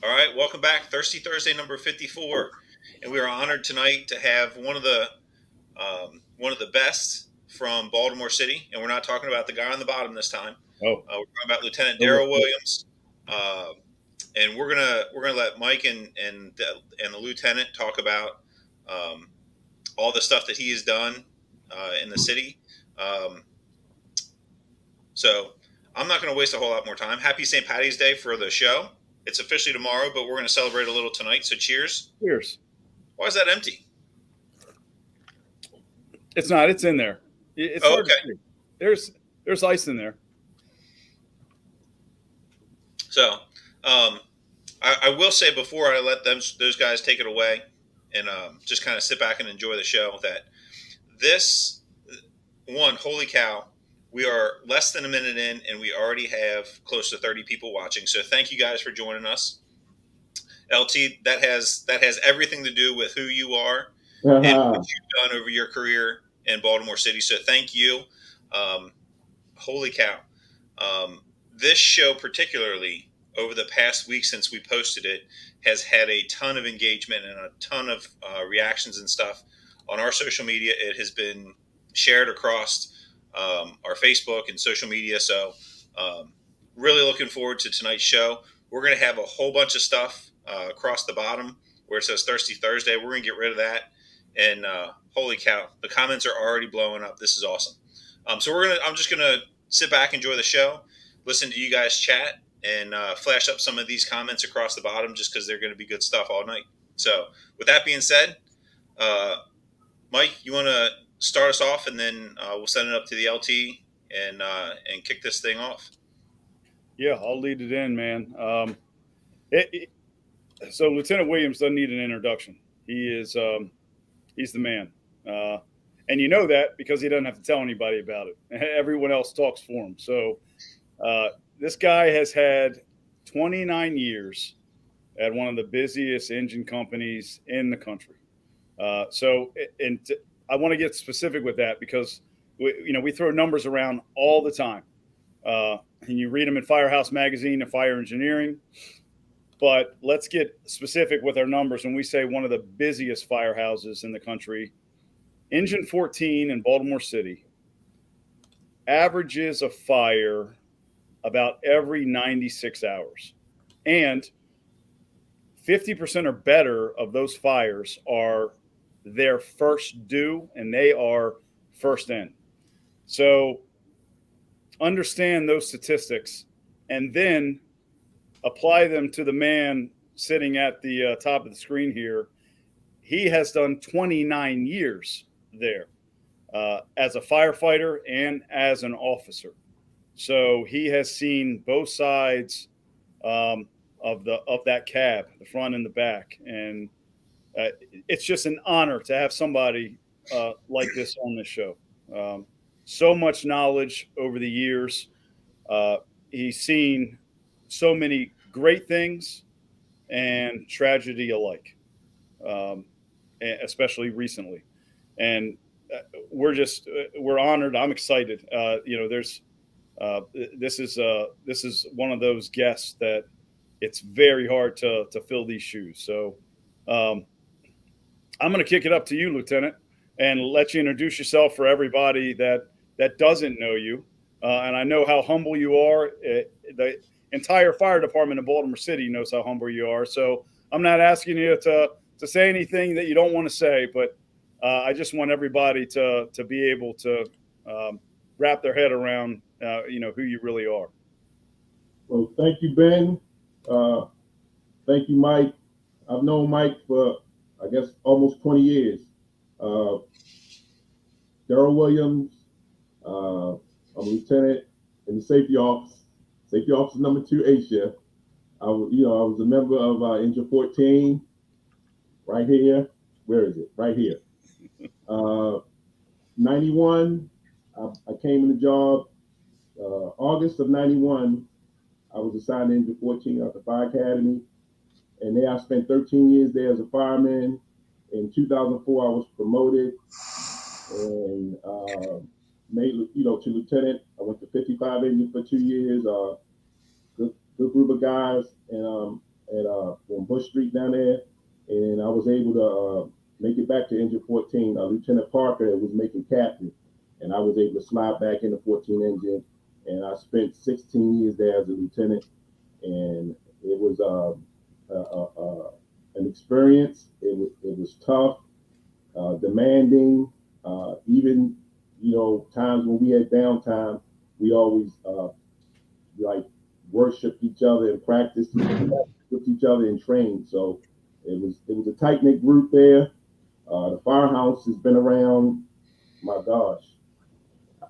All right, welcome back. Thirsty Thursday number 54. And we are honored tonight to have one of the best from Baltimore City. And we're not talking about the guy on the bottom this time. Oh, We're talking about Lieutenant no, Darryll Williams. Uh, and we're gonna let Mike and the lieutenant talk about um, all the stuff that he has done in the city. Um, so I'm not going to waste a whole lot more time. Happy St. Patty's Day for the show. It's officially tomorrow, but we're going to celebrate a little tonight. So cheers. cheers. Why is that empty? It's not. It's in there. It's Oh, hard to okay. see. There's ice in there. So I will say before I let those guys take it away and just kind of sit back and enjoy the show that this one, holy cow, we are less than a minute in and we already have close to 30 people watching. So thank you guys for joining us. LT, that has everything to do with who you are and what you've done over your career in Baltimore City. So thank you. Um, Holy cow. This show, particularly over the past week since we posted it, has had a ton of engagement and a ton of reactions and stuff on our social media. It has been shared across our Facebook and social media. So, really looking forward to tonight's show. We're going to have a whole bunch of stuff across the bottom where it says Thirsty Thursday. We're going to get rid of that. And holy cow, the comments are already blowing up. This is awesome. So I'm just gonna sit back, enjoy the show, listen to you guys chat, and flash up some of these comments across the bottom just because they're going to be good stuff all night. So, with that being said, uh, Mike, you want to start us off, and then we'll send it up to the LT and kick this thing off. Yeah, I'll lead it in, man. It, it- so Lieutenant Williams doesn't need an introduction. He's the man, uh, and you know that because he doesn't have to tell anybody about it. Everyone else talks for him. So uh, this guy has had 29 years at one of the busiest engine companies in the country. So, and I want to get specific with that because we throw numbers around all the time, and you read them in Firehouse Magazine and Fire Engineering. But let's get specific with our numbers. When we say one of the busiest firehouses in the country, Engine 14 in Baltimore City averages a fire about every 96 hours. And 50% or better of those fires are their first due and they are first in. So understand those statistics and then apply them to the man sitting at the top of the screen here. He has done 29 years there as a firefighter and as an officer. So he has seen both sides of that cab, the front and the back, and it's just an honor to have somebody like this on this show. So much knowledge over the years. He's seen so many great things and tragedy alike, um, especially recently. And we're honored. I'm excited. There's this is one of those guests that it's very hard to fill these shoes. So um, I'm going to kick it up to you, Lieutenant, and let you introduce yourself for everybody that doesn't know you. And I know how humble you are. The entire fire department in Baltimore City knows how humble you are. So I'm not asking you to say anything that you don't want to say, but I just want everybody to be able to wrap their head around who you really are. Well, thank you, Ben. Uh, Thank you, Mike. I've known Mike for, I guess, almost 20 years. Uh, Darryll Williams, I'm a lieutenant in the safety officer number 2 A shift. I was a member of Engine 14, right here. Where is it? Right here. Uh, 91, I came in the job August of 91. I was assigned to Engine 14 at the Fire Academy. And there I spent 13 years there as a fireman. In 2004, I was promoted and made, to lieutenant. I went to 55 engine for 2 years. Good group of guys, and at on Bush Street down there, and I was able to make it back to Engine 14. Lieutenant Parker was making captain, and I was able to slide back into 14 Engine, and I spent 16 years there as a lieutenant, and it was an experience. It was tough, demanding. Even times when we had downtime, we always like worship each other and practice with each other and train. So it was a tight knit group there. The firehouse has been around. My gosh,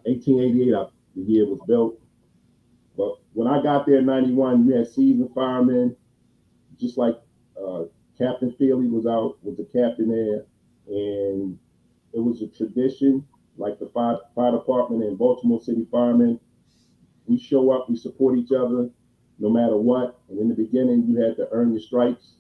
1888, the year it was built. But when I got there in '91, you had seasoned firemen, just like Captain Feely was the captain there, and it was a tradition. Like the fire department and Baltimore City firemen, we show up, we support each other, no matter what. And in the beginning, you had to earn your stripes,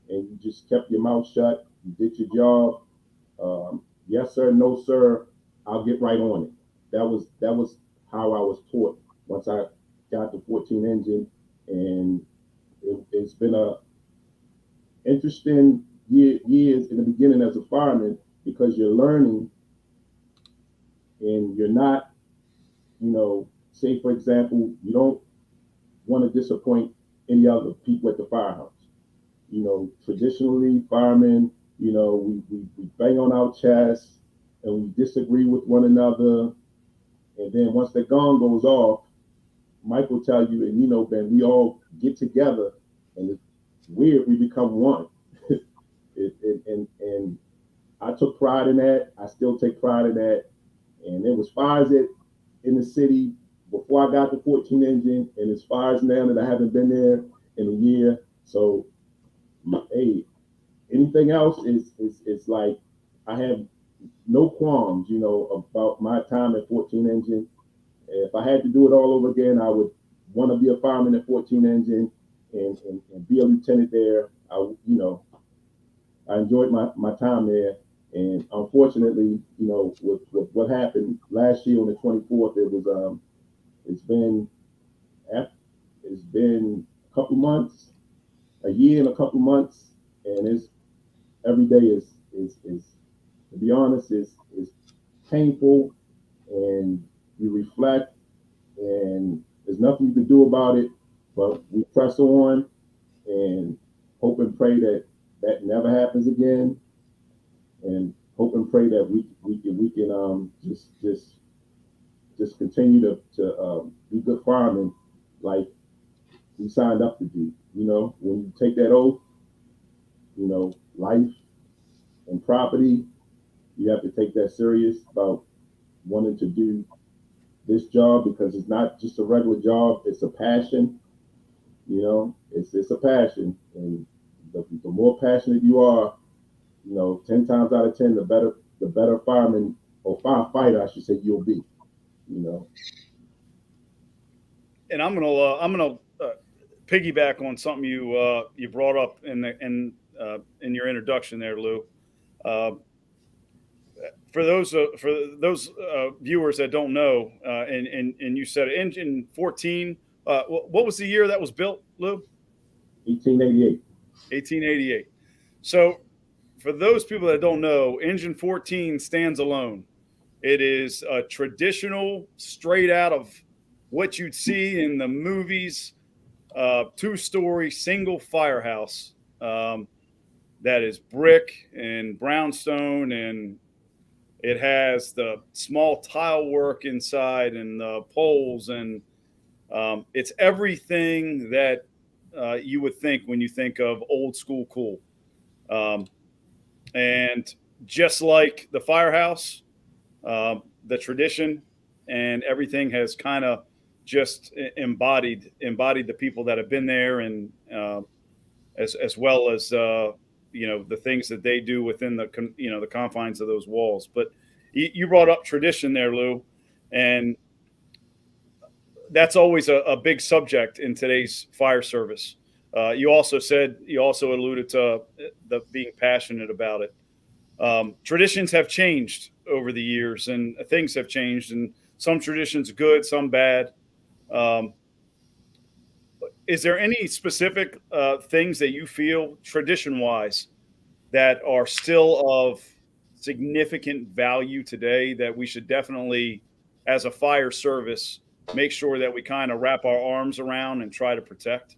and you just kept your mouth shut. You did your job. Yes sir, no sir. I'll get right on it. That was how I was taught once I got the 14 Engine, and it's been a interesting years in the beginning as a fireman, because you're learning and you're not, say for example, you don't want to disappoint any other people at the firehouse. Traditionally, firemen, we bang on our chests and we disagree with one another. And then once the gong goes off, Mike will tell you, and Ben, we all get together, and it's weird, we become one. And I took pride in that. I still take pride in that. And there was fires in the city before I got the 14 Engine, and it's fires now that I haven't been there in a year. So, hey, anything else is like I have no qualms, about my time at 14 Engine. If I had to do it all over again, I would want to be a fireman at 14 Engine and be a lieutenant there. I enjoyed my time there. And unfortunately, with what happened last year on the 24th, it's been a couple months, a year and a couple months, and it's every day is to be honest, is painful, and you reflect, and there's nothing you can do about it, but we press on and hope and pray that that never happens again, and hope and pray that we can just continue to be good firemen like we signed up to be. When you take that oath, life and property, you have to take that serious about wanting to do this job, because it's not just a regular job, it's a passion. It's a passion, and the more passionate you are, 10 times out of 10, the better fireman or firefighter, I should say, you'll be. And I'm gonna piggyback on something you brought up in your introduction there, Lou. For those viewers that don't know, and you said Engine 14. What was the year that was built, Lou? 1888. 1888. So, for those people that don't know, Engine 14 stands alone. It is a traditional, straight out of what you'd see in the movies, two-story single firehouse that is brick and brownstone, and it has the small tile work inside and the poles, and it's everything that you would think when you think of old school cool. And just like the firehouse, the tradition and everything has kind of just embodied the people that have been there, and as well as the things that they do within the confines of those walls. But you brought up tradition there, Lou, and that's always a big subject in today's fire service. You also alluded to the being passionate about it. Traditions have changed over the years, and things have changed, and some traditions good, some bad. Is there any specific things that you feel tradition-wise that are still of significant value today that we should definitely, as a fire service, make sure that we kind of wrap our arms around and try to protect?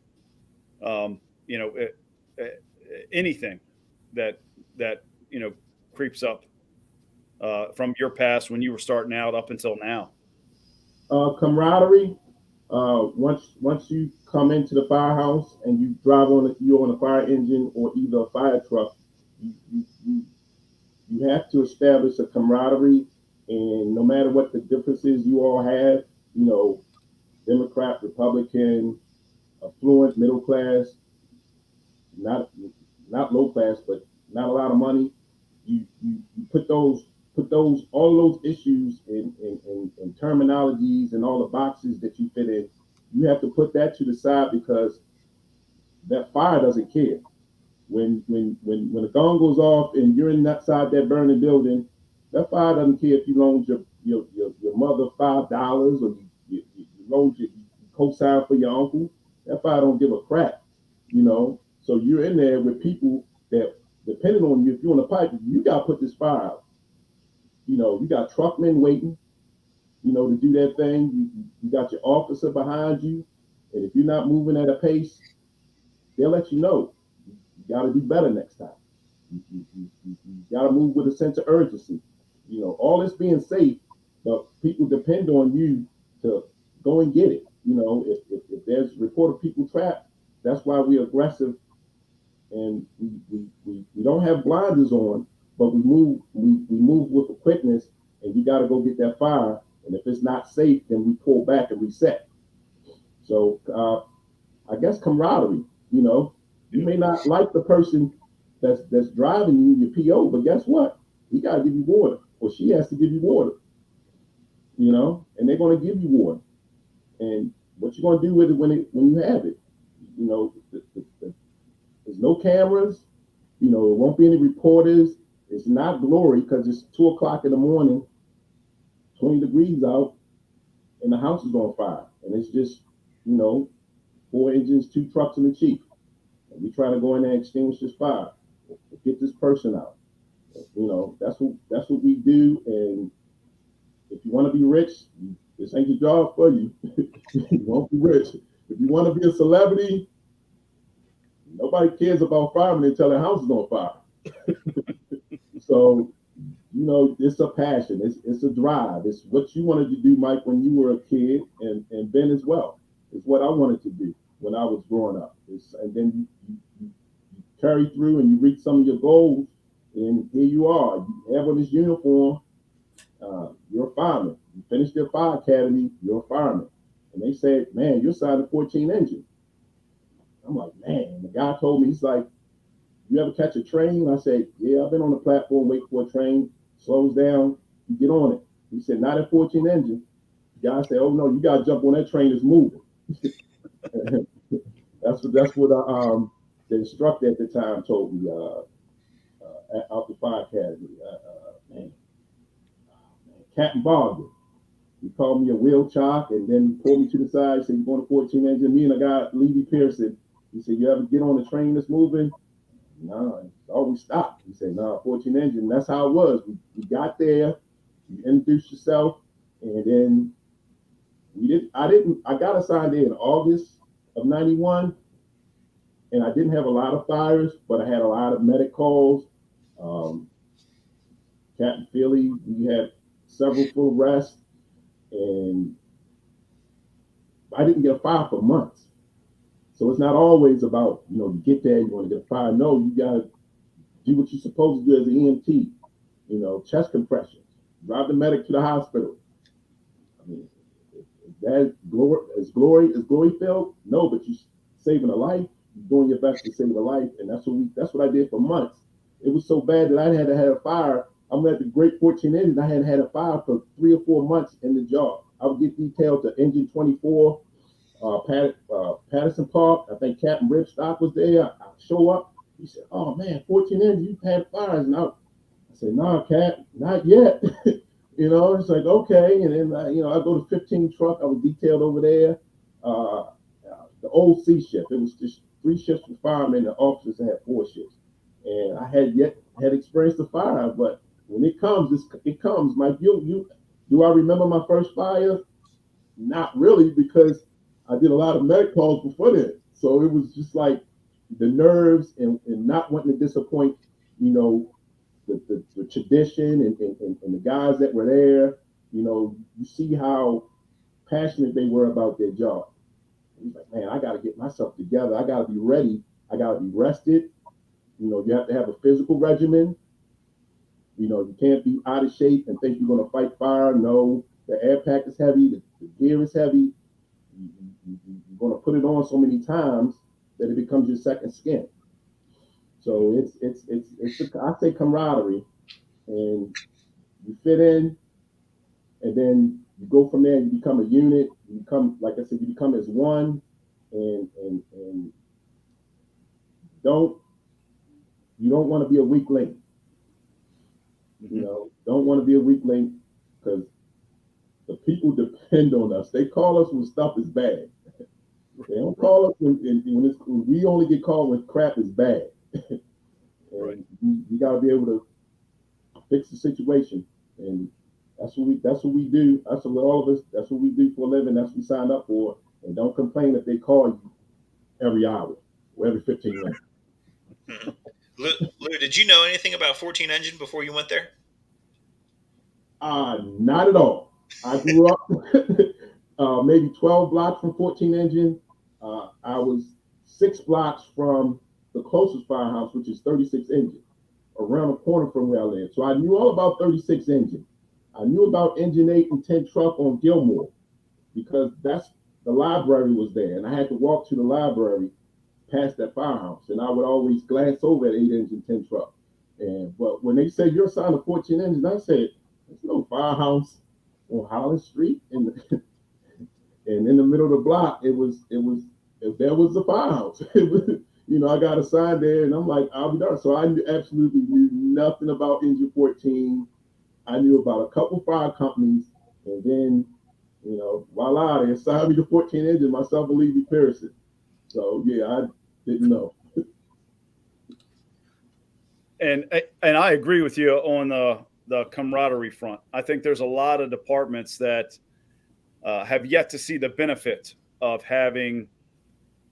Um, you know, anything that creeps up from your past when you were starting out up until now. Camaraderie. Once you come into the firehouse and you drive you're on a fire engine or either a fire truck, you have to establish a camaraderie, and no matter what the differences you all have, Democrat, Republican, affluent, middle class, not not low class, but not a lot of money. You put all those issues and terminologies and all the boxes that you fit in. You have to put that to the side because that fire doesn't care. When the gong goes off and you're inside that burning building, that fire doesn't care if you loaned your mother $5 or you loaned you co-sign for your uncle. That fire don't give a crap. So you're in there with people that depending on you. If you're on the pipe, you got to put this fire out. You got truckmen waiting, to do that thing. You got your officer behind you, and if you're not moving at a pace, they'll let you know. You got to do better next time. You got to move with a sense of urgency. All this being safe, but people depend on you to go and get it. If there's a report of people trapped, that's why we're aggressive, and we don't have blinders on, but we move with a quickness, and you got to go get that fire. And if it's not safe, then we pull back and reset. So I guess camaraderie. You may not like the person that's driving you, your PO, but guess what? He got to give you water, or she has to give you water. And they're going to give you water. And what you going to do with it when you have it? There's no cameras. It won't be any reporters. It's not glory because it's 2:00 in the morning, 20 degrees out, and the house is on fire. And it's just, 4 engines, 2 trucks, and a chief. And we trying to go in there and extinguish this fire, get this person out. That's what we do. And if you want to be rich, this ain't the job for you. You won't be rich. If you want to be a celebrity, nobody cares about firemen until their house is on fire. So, it's a passion. It's a drive. It's what you wanted to do, Mike, when you were a kid, and Ben as well. It's what I wanted to do when I was growing up. And then you carry through and you reach some of your goals, and here you are. You have on this uniform. You're a fireman. You finished your fire academy. You're a fireman. And they said, man, you're signed a 14 engine. I'm like, man. The guy told me, he's like, you ever catch a train? I said, yeah, I've been on the platform waiting for a train. Slows down, you get on it. He said, not a 14 engine. The guy said, oh no, you gotta jump on that train that's moving. that's what the instructor at the time told me out the fire academy. Captain Barger. He called me a wheel chalk, and then he pulled me to the side. He said, you're going to 14 engine. Me and a guy, Levy Pearson, he said, you ever get on a train that's moving? No, it's always stopped. He said, no, 14 engine. That's how it was. We got there, you introduced yourself, and then I got assigned there in August of 91, and I didn't have a lot of fires, but I had a lot of medic calls. Captain Philly, we had several full arrests, and I didn't get a fire for months. So it's not always about, you get there, you want to get a fire. No, you got to do what you're supposed to do as an EMT, chest compressions, drive the medic to the hospital. I mean, is glory filled? No, but you're saving a life, you're doing your best to save a life. And that's what I did for months. It was so bad that I had to have a fire. I'm at the Great 14 engine. I hadn't had a fire for 3 or 4 months in the job. I would get detailed to engine 24, Patterson Park. I think Captain Ripstock was there. I show up. He said, "Oh man, 14 engines, you've had fires." And I said, "Nah, Cap, not yet." It's like, okay. And then I go to 15 truck. I was detailed over there. the old C shift. It was just 3 shifts for firemen. The officers had 4 shifts, and I had experienced the fire. But when it comes, it comes. Mike, you do I remember my first fire? Not really, because I did a lot of medic calls before that. So it was just like the nerves and not wanting to disappoint, the tradition and the guys that were there. You see how passionate they were about their job. He's like, man, I got to get myself together. I got to be ready. I got to be rested. You have to have a physical regimen. You can't be out of shape and think you're going to fight fire. No, the air pack is heavy. The gear is heavy. You're going to put it on so many times that it becomes your second skin. So it's I say camaraderie, and you fit in, and then you go from there. You become a unit. You become, like I said, you become as one, and you don't want to be a weak link. Don't want to be a weak link, because the people depend on us. They call us when stuff is bad. They don't call us when we only get called when crap is bad. Right. You got to be able to fix the situation, and that's what we do. That's what all of us. That's what we do for a living. That's what we signed up for. And don't complain if they call you every hour or every 15 minutes. Lou, did you know anything about 14 engine before you went there? Not at all. I grew up maybe 12 blocks from 14 engine. I was 6 blocks from the closest firehouse, which is 36 engine, around the corner from where I live. So I knew all about 36 engine. I knew about engine 8 and 10 truck on Gilmore, because the library was there, and I had to walk to the library past that firehouse, and I would always glance over at 8 engine 10 truck. But when they said you're assigned to 14 engine, I said, there's no firehouse on Holland Street, and in the middle of the block, there was the firehouse. I got assigned there, and I'm like, I'll be darned. So I absolutely knew nothing about engine 14. I knew about a couple fire companies, and then, voila, they assigned me to 14 engine, myself and Levy Pearson. So yeah, I didn't know. And I agree with you on the camaraderie front. I think there's a lot of departments that have yet to see the benefit of having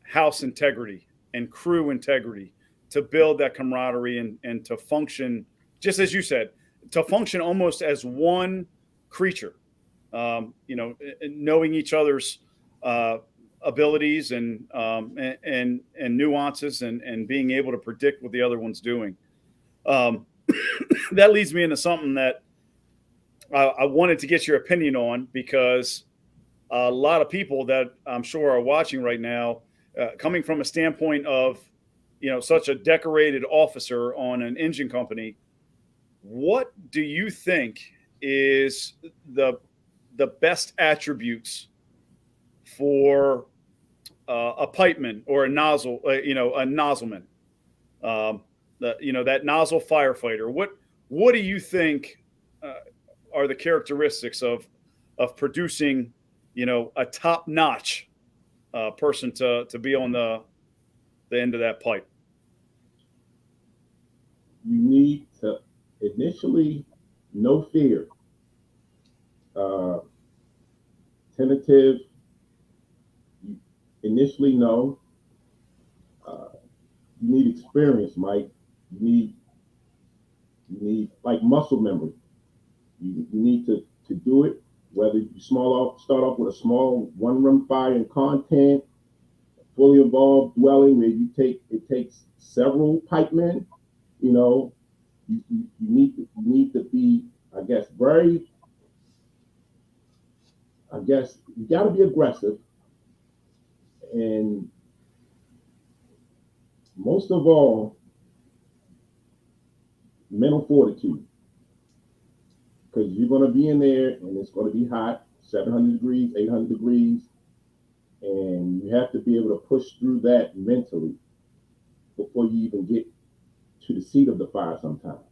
house integrity and crew integrity to build that camaraderie and to function, just as you said, to function almost as one creature, knowing each other's abilities and nuances and being able to predict what the other one's doing. That leads me into something that I wanted to get your opinion on, because a lot of people that I'm sure are watching right now, coming from a standpoint of, such a decorated officer on an engine company, what do you think is the best attributes for a pipeman or a nozzle, a nozzleman, that nozzle firefighter? What do you think are the characteristics of producing, a top-notch person to be on the end of that pipe? You need to initially no fear, tentative. You initially no. You need experience, Mike. You need like muscle memory. You need to do it. Whether you start off with a small one-room fire in content, fully involved dwelling where it takes several pipemen. You need to be, I guess, you got to be aggressive, and most of all, mental fortitude, because you're going to be in there and it's going to be hot, 700 degrees, 800 degrees, and you have to be able to push through that mentally before you even get to the seat of the fire. Sometimes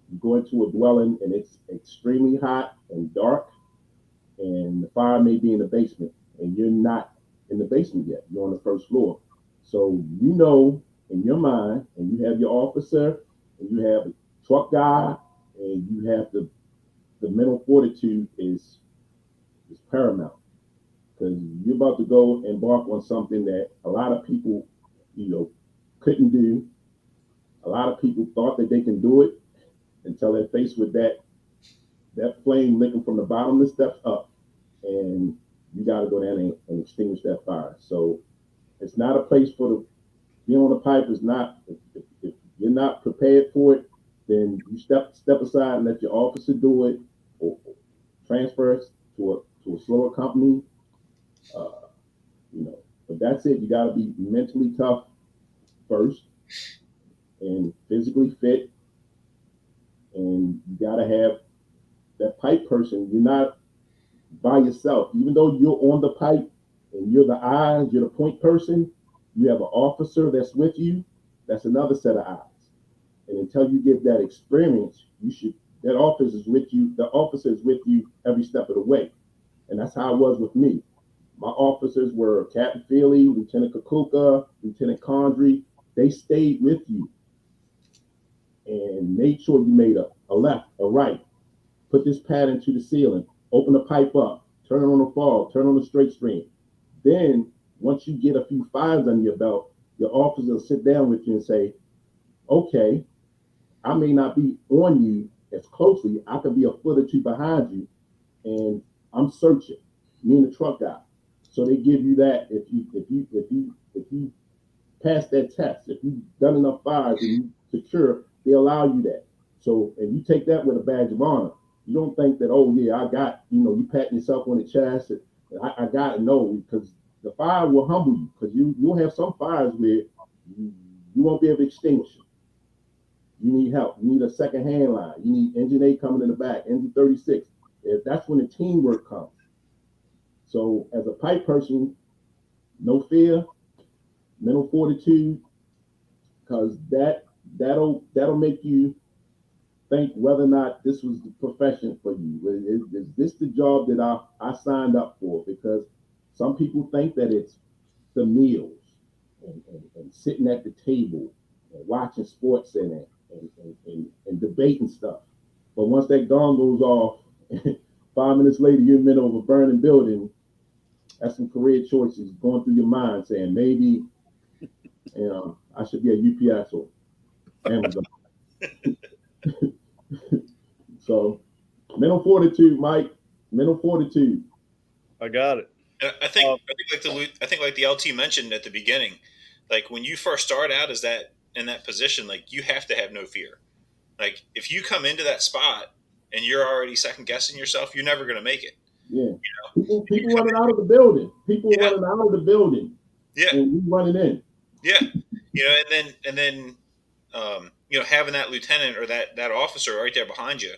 you go into a dwelling and it's extremely hot and dark, and the fire may be in the basement, and you're not in the basement yet. You're on the first floor. So you know in your mind, and you have your officer, and you have a truck guy, and you have the mental fortitude is paramount because you're about to go embark on something that a lot of people, couldn't do. A lot of people thought that they can do it until they're faced with that flame licking from the bottom of the steps up, and you got to go down and extinguish that fire. So it's not a place for the being on the pipe. Is not if you're not prepared for it, then you step aside and let your officer do it, or transfer it to a slower company. Uh, but that's it. You got to be mentally tough first, and physically fit, and you got to have that pipe person. You're not by yourself, even though you're on the pipe and you're the eyes, you're the point person. You have an officer that's with you. That's another set of eyes. And until you get that experience, that officer is with you. The officer is with you every step of the way, and that's how it was with me. My officers were Captain Feely, Lieutenant Kakuka, Lieutenant Condry. They stayed with you and made sure you made a left, a right, put this pad into the ceiling, open the pipe up, turn it on the fall, turn on the straight stream. Then once you get a few fires under your belt, your officer will sit down with you and say, okay, I may not be on you as closely. I could be a foot or two behind you, and I'm searching, me and the truck guy. So they give you that if you pass that test, if you've done enough fires and you secure, they allow you that. So and you take that with a badge of honor. You don't think that, oh yeah, I got, you patting yourself on the chest and I got to know, because the fire will humble you, because you'll have some fires where you won't be able to extinguish it. You need help. You need a second hand line. You need engine A coming in the back, engine 36. That's when the teamwork comes. So as a pipe person, no fear, mental fortitude, because that'll make you think whether or not this was the profession for you. Is this the job that I signed up for? Because some people think that it's the meals and sitting at the table and watching sports and debating stuff. But once that gong goes off, 5 minutes later, you're in the middle of a burning building. That's some career choices going through your mind, saying maybe, I should be a UPS or Amazon. So, mental fortitude, Mike. Mental fortitude. I got it. I think like the LT mentioned at the beginning, like when you first start out as that in that position, like you have to have no fear. Like if you come into that spot and you're already second guessing yourself, you're never going to make it. Yeah. People running out of the building. People running out of the building. Yeah. And you running in. Yeah. And then having that lieutenant or that officer right there behind you,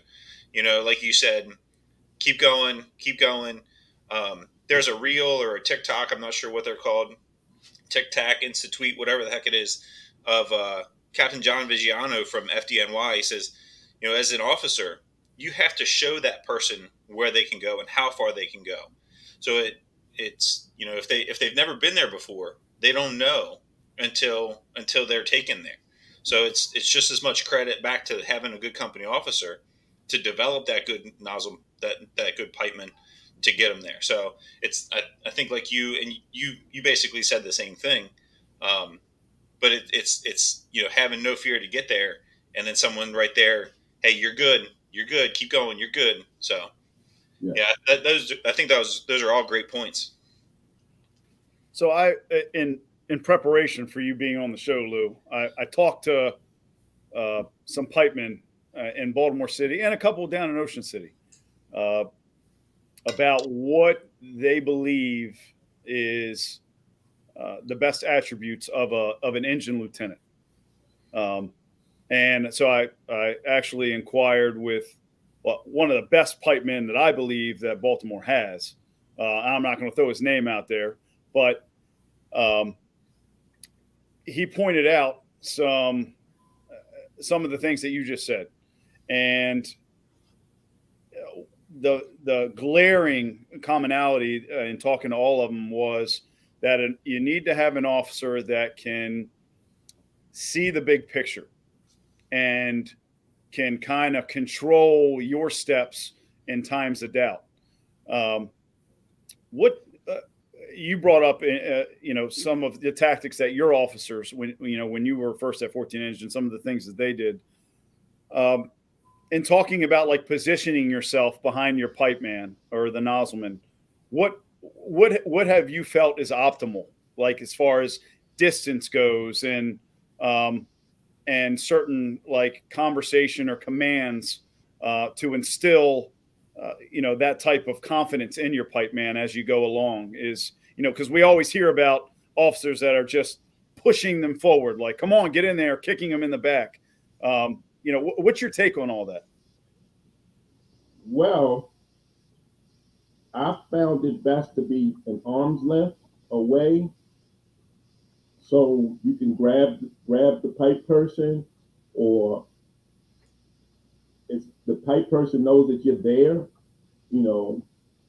like you said, keep going. There's a reel or a TikTok, I'm not sure what they're called, TikTok, Insta-tweet, whatever the heck it is, of Captain John Vigiano from FDNY. He says, as an officer, you have to show that person where they can go and how far they can go. So it's if they've never been there before, they don't know until they're taken there. So it's just as much credit back to having a good company officer to develop that good nozzle, that good pipeman, to get them there. So I think like you basically said the same thing, but it's having no fear to get there, and then someone right there, hey, you're good, keep going, you're good. So I think those are all great points. So in preparation for you being on the show, Lou, I talked to some pipemen in Baltimore City and a couple down in Ocean City about what they believe is the best attributes of an engine lieutenant. And so I actually inquired with one of the best pipemen that I believe that Baltimore has. I'm not going to throw his name out there, but he pointed out some of the things that you just said, and the glaring commonality in talking to all of them was that you need to have an officer that can see the big picture and can kind of control your steps in times of doubt. What you brought up, some of the tactics that your officers, when you were first at 14 Engine, some of the things that they did, in talking about like positioning yourself behind your pipe man or the nozzleman, what have you felt is optimal, like as far as distance goes, and certain like conversation or commands to instill that type of confidence in your pipe man as you go along? Is, because we always hear about officers that are just pushing them forward, like, come on, get in there, kicking them in the back. What's your take on all that? Well, I found it best to be an arm's length away, so you can grab the pipe person, or if the pipe person knows that you're there,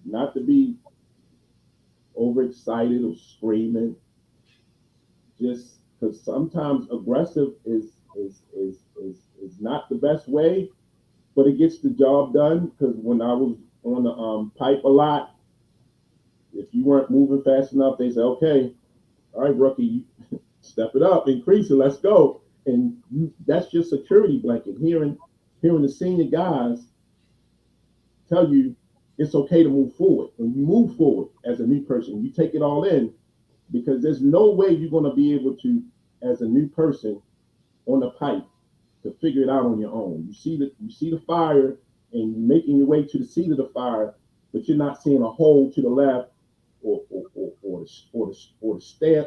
not to be overexcited or screaming, just because sometimes aggressive is not the best way, but it gets the job done. Because when I was on the pipe a lot, if you weren't moving fast enough, they say, okay, all right, rookie, step it up, increase it, let's go. And that's your security blanket. Hearing the senior guys tell you it's okay to move forward. And you move forward as a new person. You take it all in, because there's no way you're going to be able to, as a new person on the pipe, to figure it out on your own. You see the fire, and you're making your way to the seat of the fire, but you're not seeing a hole to the left, or the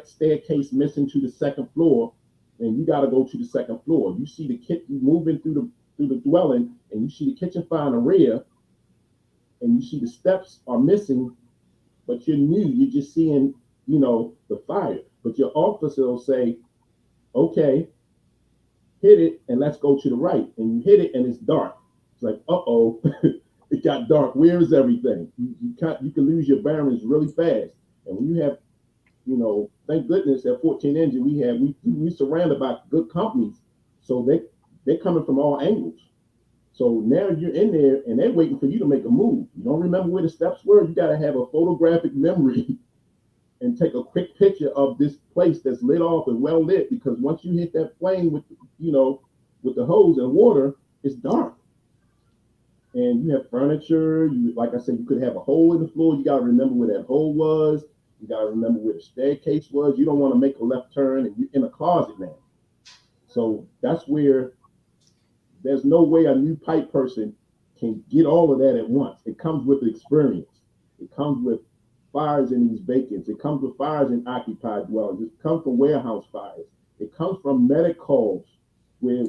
staircase missing to the second floor, and you got to go to the second floor. You see the kid moving through the dwelling, and you see the kitchen fire in the rear, and you see the steps are missing, but you're new. You're just seeing, the fire. But your officer will say, okay, hit it, and let's go to the right. And you hit it, and it's dark. It's like, uh-oh, it got dark. Where is everything? You can lose your bearings really fast. And when you have, thank goodness at 14 Engine, we surrounded by good companies. So they're coming from all angles. So now you're in there, and they're waiting for you to make a move. You don't remember where the steps were? You got to have a photographic memory and take a quick picture of this place that's lit off and well lit, because once you hit that flame with the hose and water, it's dark. And you have furniture. Like I said, you could have a hole in the floor. You got to remember where that hole was. You got to remember where the staircase was. You don't want to make a left turn, and you're in a closet now. So that's where there's no way a new pipe person can get all of that at once. It comes with experience. It comes with fires in these vacants. It comes with fires in occupied dwellings. It comes from warehouse fires. It comes from medic calls where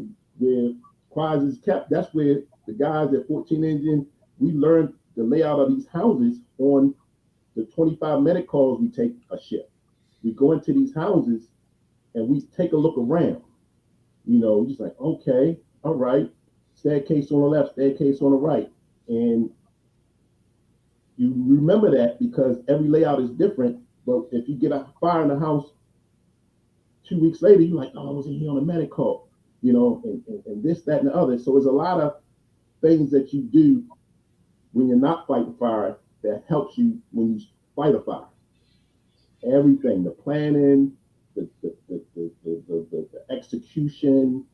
fires is kept. That's where the guys at 14 Engine, we learned the layout of these houses on the 25 medic calls we take a shift. We go into these houses and we take a look around. Just like, okay, all right, staircase on the left, staircase on the right. And you remember that because every layout is different. But if you get a fire in the house 2 weeks later, you're like, oh, I was in here on a medic call, and this, that, and the other. So there's a lot of things that you do when you're not fighting fire that helps you when you fight a fire. Everything, the planning, the execution,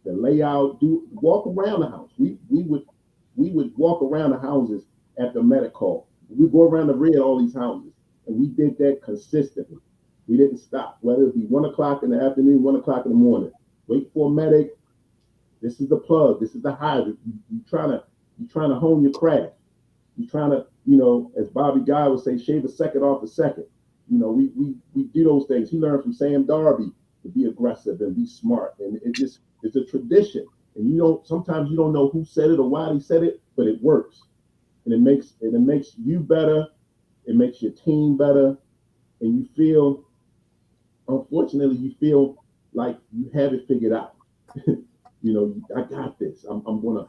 the layout. Walk around the house. We would walk around the houses at the medic call. We go around the rear of all these houses, and we did that consistently. We didn't stop, whether it be 1 o'clock in the afternoon, 1 o'clock in the morning. Wait for a medic. This is the plug. This is the hydrant. You're trying to hone your craft. You're trying to, as Bobby Guy would say, shave a second off a second. We do those things. He learned from Sam Darby to be aggressive and be smart, and it's a tradition. And sometimes you don't know who said it or why they said it, but it works, and it makes you better. It makes your team better, and you feel like you have it figured out. I got this. I'm gonna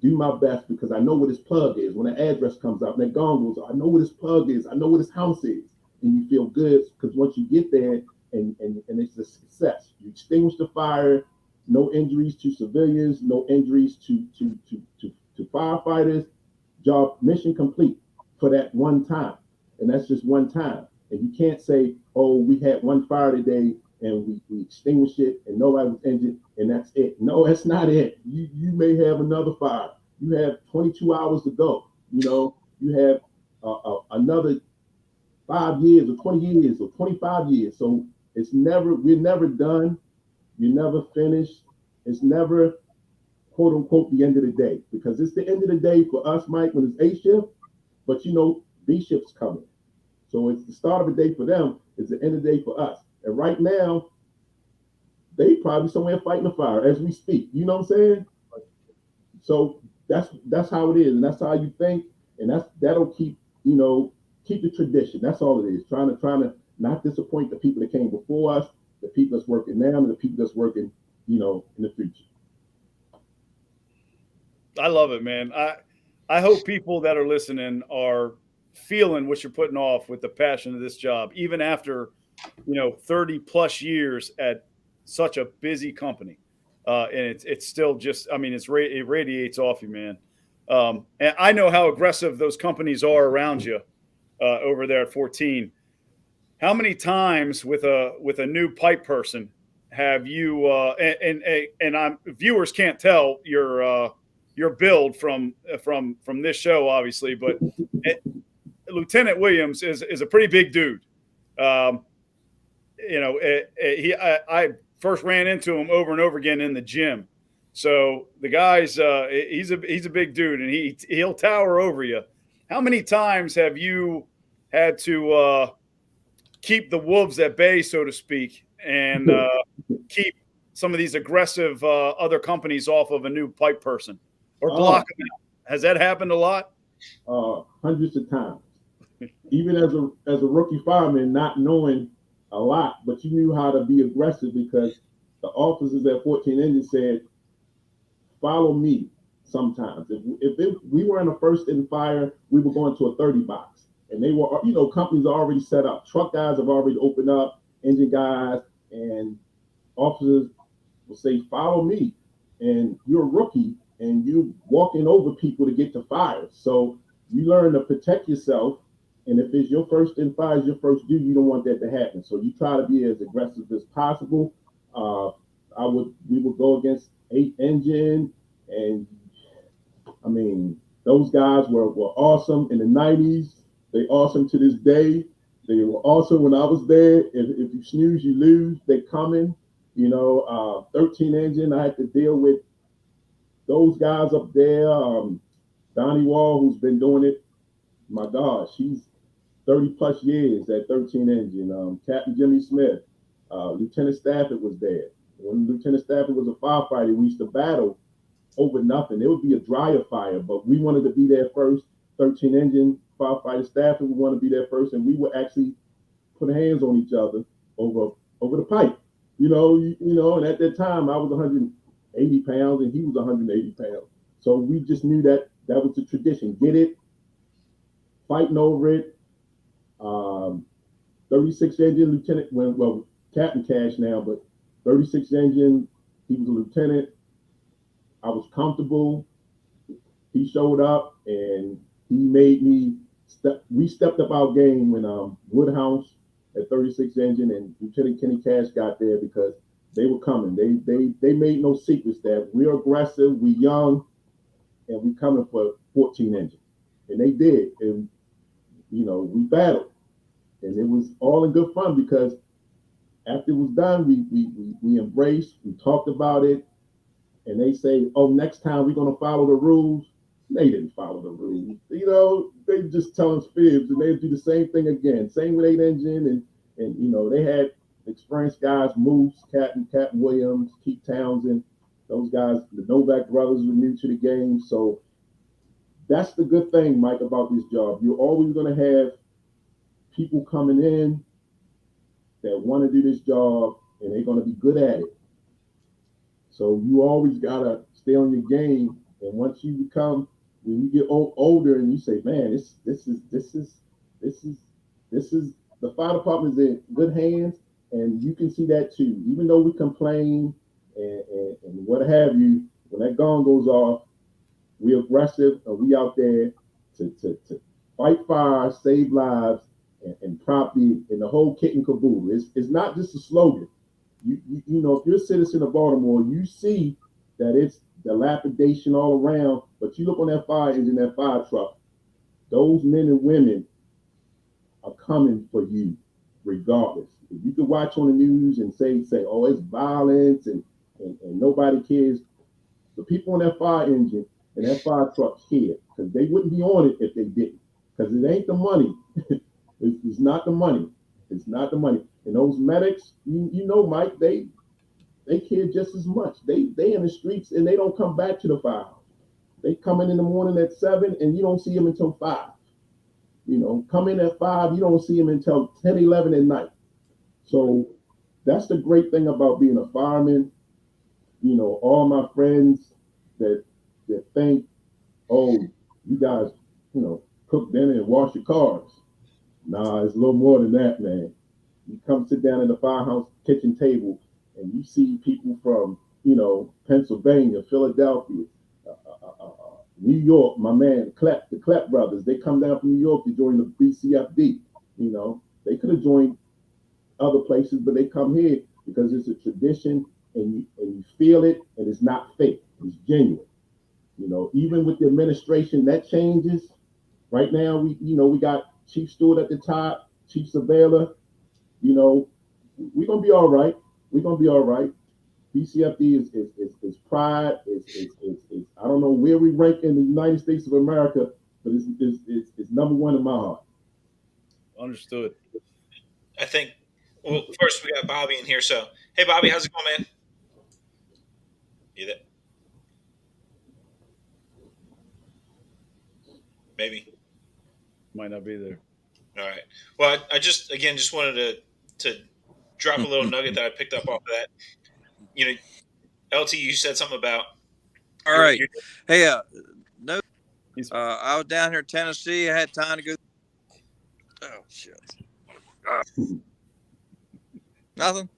do my best because I know where this plug is. When the address comes out and that gong goes, I know where this plug is. I know where this house is. and you feel good because once you get there and it's a success. You extinguish the fire, no injuries to civilians, no injuries to firefighters. Job mission complete for that one time, and that's just one time. And you can't say, "Oh, we had one fire today and we extinguished it and nobody was injured and that's it." No, that's not it. You may have another fire. You have 22 hours to go. You have another 5 years or 20 years or 25 years. So we're never done. You're never finished. It's never quote unquote the end of the day, because it's the end of the day for us, Mike, when it's A shift, but B shift's coming. So it's the start of the day for them. It's the end of the day for us. And right now, they probably somewhere fighting a fire as we speak. You know what I'm saying? So that's how it is, and that's how you think, and that'll keep the tradition. That's all it is. Trying to not disappoint the people that came before us, the people that's working now, and the people that's working, in the future. I love it, man. I hope people that are listening are feeling what you're putting off with the passion of this job, even after 30 plus years at such a busy company. And it's still just, I mean, it radiates off you, man. And I know how aggressive those companies are around you over there at 14. How many times with a new pipe person have you and viewers can't tell your build from this show, obviously, but Lieutenant Williams is a pretty big dude. I first ran into him over and over again in the gym. So the guy's he's a big dude, and he'll tower over you. How many times have you had to keep the wolves at bay, so to speak, and keep some of these aggressive other companies off of a new pipe person, or block them out? Has that happened a lot? Hundreds of times. Even as a rookie fireman, not knowing a lot, but you knew how to be aggressive because the officers at 14 Engine said, "Follow me." Sometimes, if we were in a first in fire, we were going to a 30 box, and they were, companies are already set up. Truck guys have already opened up, engine guys, and officers will say, "Follow me," and you're a rookie, and you're walking over people to get to fire. So you learn to protect yourself. And if it's your first in fire, your first due, you don't want that to happen. So you try to be as aggressive as possible. We would go against 8 Engine, and I mean, those guys were awesome in the 90s. They're awesome to this day. They were awesome when I was there. If you snooze, you lose. They coming. 13 Engine, I had to deal with those guys up there. Donnie Wall, who's been doing it, my gosh, he's 30 plus years at 13 Engine. Captain Jimmy Smith, Lieutenant Stafford was there. When Lieutenant Stafford was a firefighter, we used to battle over nothing. It would be a dryer fire, but we wanted to be there first. 13 Engine firefighter Stafford, we want to be there first, and we would actually put hands on each other over the pipe. And at that time I was 180 pounds and he was 180 pounds. So we just knew that was the tradition. Get it, fighting over it. 36 Engine Lieutenant, Captain Cash now, but 36 Engine, he was a lieutenant. I was comfortable. He showed up and he made me we stepped up our game when Woodhouse at 36 Engine and Lieutenant Kenny Cash got there because they were coming. They made no secrets that we're aggressive, we young, and we coming for 14 Engine. And they did. And we battled. And it was all in good fun because after it was done, we embraced, we talked about it, and they say, "Oh, next time we're gonna follow the rules." They didn't follow the rules. They just tell us fibs, and they do the same thing again. Same with 8 Engine, and they had experienced guys, Moose, Captain Williams, Keith Townsend. Those guys, the Novak brothers, were new to the game. So that's the good thing, Mike, about this job. You're always gonna have people coming in that want to do this job, and they're going to be good at it. So you always got to stay on your game. And once you become, when you get older and you say, "Man, this is the the fire department is in good hands, and you can see that too. Even though we complain and what have you, when that gong goes off, we're aggressive and we out there to fight fires, save lives, and property, and the whole kit and caboodle. It's not just a slogan. You know, if you're a citizen of Baltimore, you see that it's dilapidation all around, but you look on that fire engine, that fire truck, those men and women are coming for you regardless. If you could watch on the news and say, oh, it's violence and nobody cares, the people on that fire engine and that fire truck care, because they wouldn't be on it if they didn't. Because it ain't the money. It's not the money. It's not the money. And those medics, you know, Mike, they care just as much. They in the streets and they don't come back to the firehouse. They come in the morning at 7 and you don't see them until 5. You know, come in at 5, you don't see them until 10, 11 at night. So that's the great thing about being a fireman. You know, all my friends that think, oh, you guys, you know, cook dinner and wash your cars. Nah, it's a little more than that, man. You come sit down at the firehouse kitchen table and you see people from, you know, Pennsylvania, Philadelphia, New York, my man, the Klepp brothers, they come down from New York to join the BCFD. You know, they could have joined other places, but they come here because it's a tradition and you feel it and it's not fake, it's genuine. You know, even with the administration, that changes. Right now, we got Chief Stewart at the top, Chief Surveiller. You know, we're gonna be all right. We're gonna be all right. BCFD is pride. It's I don't know where we rank in the United States of America, but it's number one in my heart. Understood. I think. Well, first we got Bobby in here. So, hey, Bobby, how's it going, man? You there? Maybe. Might not be there. All right. Well, I just wanted to drop a little nugget that I picked up off of that. You know, LT, you said something about. All right. Hey, no, I was down here in Tennessee. I had time to go. Oh shit. Nothing.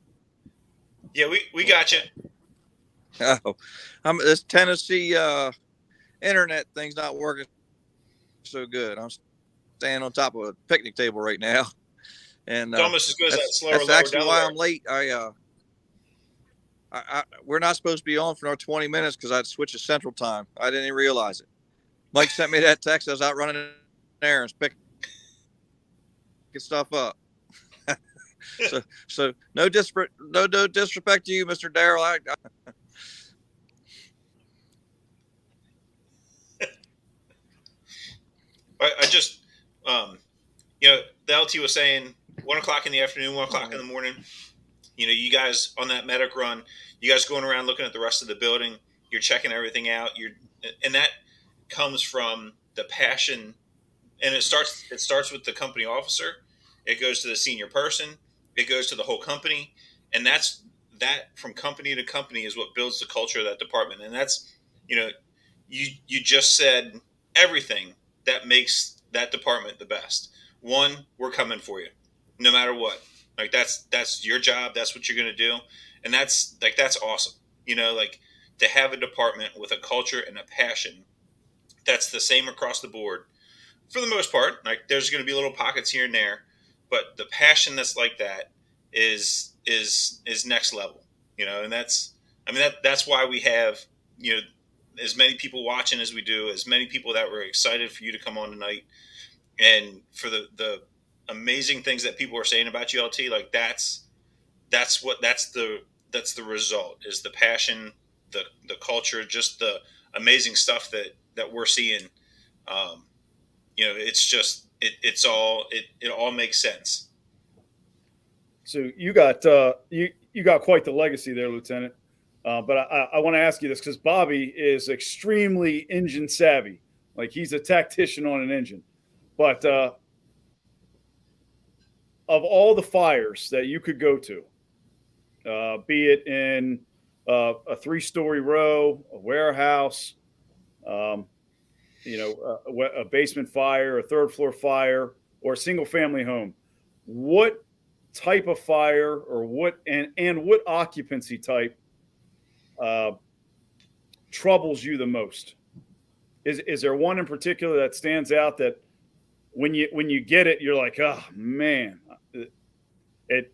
Yeah, we got you. Oh, this Tennessee internet thing's not working so good. I'm standing on top of a picnic table right now, and it's almost as good as that slower. That's actually why I'm late. We're not supposed to be on for another 20 minutes because I had to switch to Central Time. I didn't even realize it. Mike sent me that text. I was out running errands, picking stuff up. so no disrespect to you, Mr. Darryll. I just, you know, the LT was saying 1 o'clock in the afternoon, 1 o'clock in the morning. You know, you guys on that medic run, you guys going around looking at the rest of the building, you're checking everything out. And that comes from the passion, and it starts with the company officer. It goes to the senior person. It goes to the whole company, and that from company to company is what builds the culture of that department. And that's, you know, you just said everything that makes that department the best. One, we're coming for you, no matter what. Like that's your job. That's what you're going to do. And that's awesome. You know, like to have a department with a culture and a passion that's the same across the board for the most part. Like there's going to be little pockets here and there, but the passion that's like that is next level, you know, and that's why we have, you know, as many people watching as we do, as many people that were excited for you to come on tonight and for the amazing things that people are saying about you, LT. Like that's the result is the passion, the culture, just the amazing stuff that we're seeing. You know, it's just it all makes sense. So you got you got quite the legacy there, Lieutenant. But I want to ask you this because Bobby is extremely engine savvy. Like he's a tactician on an engine. But of all the fires that you could go to, be it in a 3-story row, a warehouse, you know, a basement fire, a 3rd floor fire, or a single family home, what type of fire or what occupancy type uh, troubles you the most? Is there one in particular that stands out that when you get it, you're like, oh man, it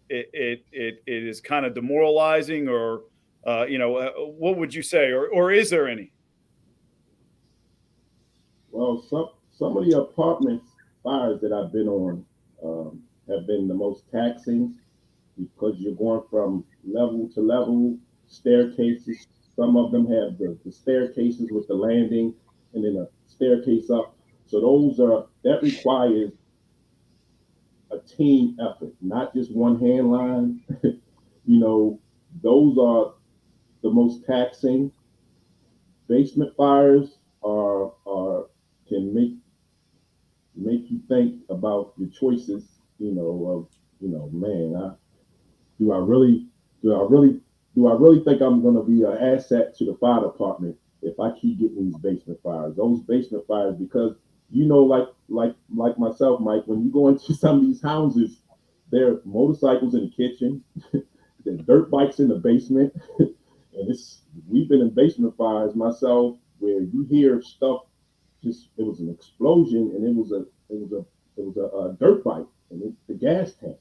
is kind of demoralizing, or what would you say, or is there any? Well, some of the apartments fires that I've been on have been the most taxing because you're going from level to level, staircases. Some of them have the staircases with the landing and then a staircase up. So that requires a team effort, not just one hand line. You know, those are the most taxing. Basement fires are can make you think about your choices. Man, do I really do I really do I really think I'm going to be an asset to the fire department if I keep getting these basement fires? Those basement fires, because like myself, Mike, when you go into some of these houses, there are motorcycles in the kitchen, there's dirt bikes in the basement, and we've been in basement fires myself where you hear stuff. Just it was an explosion, and it was a dirt bike and the gas tank.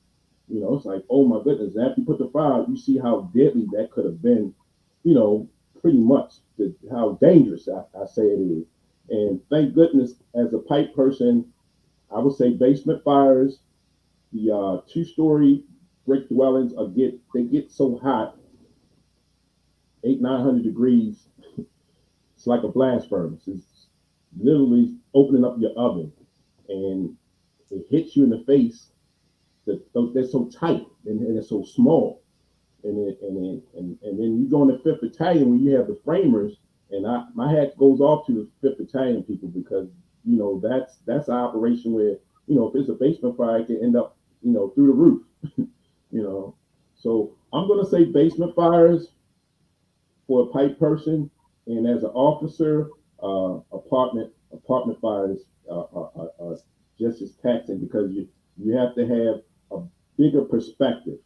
It's like, oh my goodness. After you put the fire out, you see how deadly that could have been, pretty much how dangerous I say it is. And thank goodness, as a pipe person, I would say basement fires, the 2-story brick dwellings they get so hot, 900 degrees. It's like a blast furnace. It's literally opening up your oven, and it hits you in the face. They're so tight and they're so small, and then you go in the 5th Battalion when you have the framers, and my hat goes off to the 5th Battalion people, because that's an operation where if it's a basement fire, it can end up through the roof. So I'm gonna say basement fires for a pipe person, and as an officer, apartment fires are just as taxing, because you have to have a bigger perspective.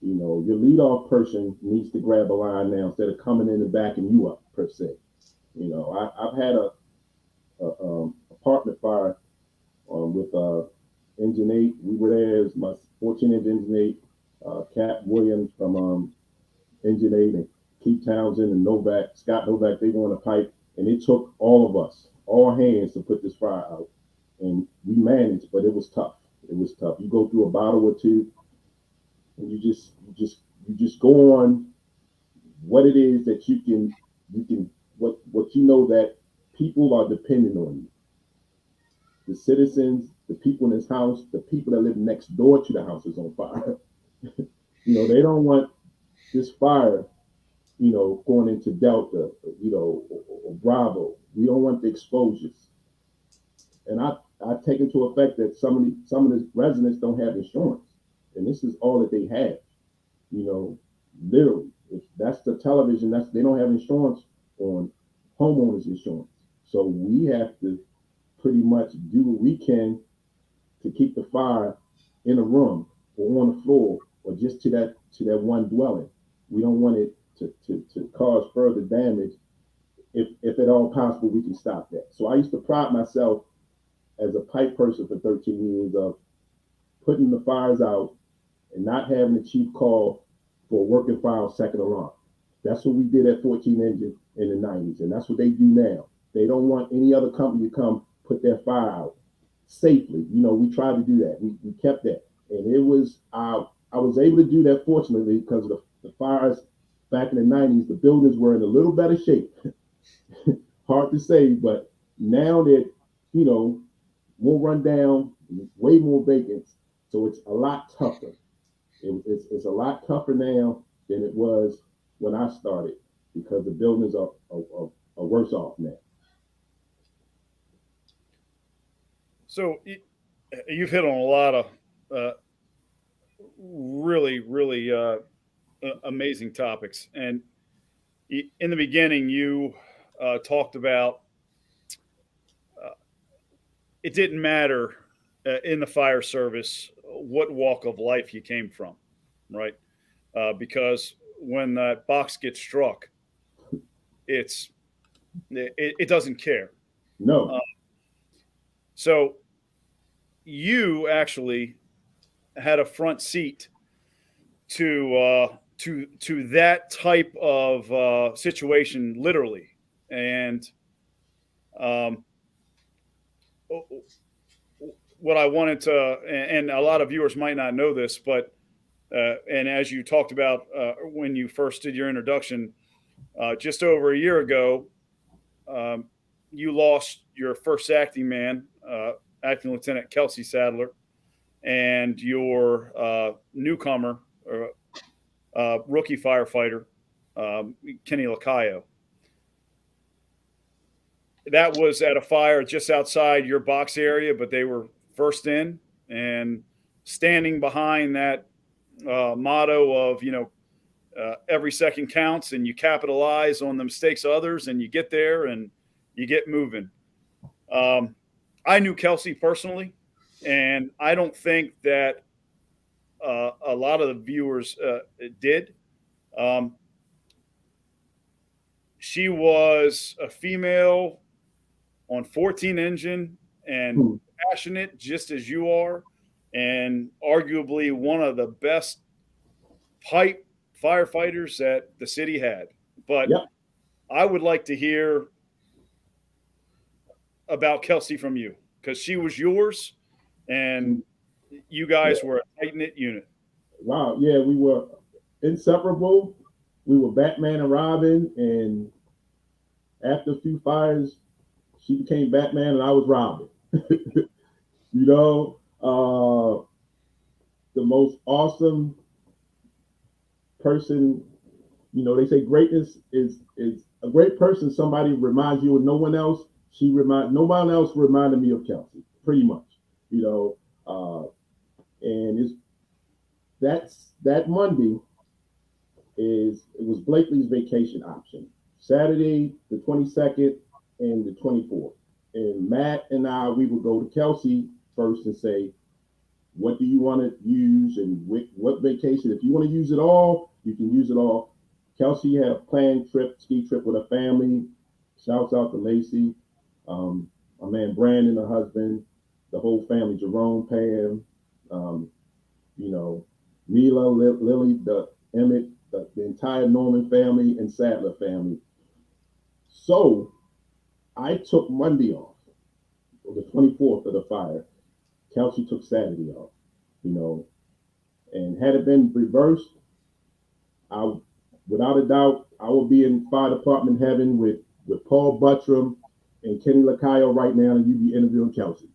Your leadoff person needs to grab a line now instead of coming in and backing you up per se. I've had a apartment fire with Engine 8. We were there as my 14-inch Engine 8, Cap Williams from Engine 8, and Keith Townsend and Scott Novak. They were on a pipe, and it took all of us, all hands, to put this fire out, and we managed, but it was tough. It was tough. You go through a bottle or two, and you just go on what it is that you can what that people are depending on you. The citizens, the people in this house, the people that live next door to the house is on fire. They don't want this fire, going into Delta, or Bravo. We don't want the exposures. And I've taken to effect that some of the residents don't have insurance, and this is all that they have. Literally, if that's the television, they don't have insurance on homeowners insurance. So we have to pretty much do what we can to keep the fire in a room or on the floor or just to that one dwelling. We don't want it to cause further damage. If at all possible, we can stop that. So I used to pride myself as a pipe person for 13 years of putting the fires out and not having the chief call for a working fire second alarm. That's what we did at 14 Engine in the 90s, and that's what they do now. They don't want any other company to come put their fire out safely. We tried to do that. We kept that, and it was I was able to do that, fortunately, because of the fires back in the 90s. The buildings were in a little better shape. Hard to say, but now that more run down, way more vacants, so it's a lot tougher. It's a lot tougher now than it was when I started, because the buildings are worse off now. So you've hit on a lot of really, really amazing topics. And in the beginning, you talked about it didn't matter in the fire service what walk of life you came from, right? Because when that box gets struck, it doesn't care. No. So you actually had a front seat to that type of situation, literally, and um, what I wanted to, and a lot of viewers might not know this, but and as you talked about when you first did your introduction, just over a year ago, um, you lost your first acting man, acting Lieutenant Kelsey Sadler, and your newcomer, rookie firefighter, Kenny Lacayo. That was at a fire just outside your box area, but they were first in, and standing behind that motto of, every second counts, and you capitalize on the mistakes of others, and you get there and you get moving. I knew Kelsey personally, and I don't think that a lot of the viewers did. Um, she was a female on 14 engine and passionate, just as you are, and arguably one of the best pipe firefighters that the city had. But Yep. I would like to hear about Kelsey from you, because she was yours, and you guys were a tight knit unit. Wow. Yeah, we were inseparable. We were Batman and Robin, and after a few fires, she became Batman and I was Robin. You know, the most awesome person. They say greatness is a great person. Somebody reminds you of no one else. No one else reminded me of Kelsey, pretty much. And that Monday it was Blakely's vacation option. Saturday, the 22nd and the 24th. And Matt and we would go to Kelsey first and say, what do you want to use and what vacation? If you want to use it all, you can use it all. Kelsey had a planned ski trip with her family. Shouts out to Lacey, my man Brandon, her husband, the whole family, Jerome, Pam, Mila, Lily, Emmett, the entire Norman family and Sadler family. So I took Monday off, the 24th of the fire. Kelsey took Saturday off, and had it been reversed, without a doubt, I would be in fire department heaven with Paul Buttram and Kenny Lacayo right now, and you'd be interviewing Kelsey.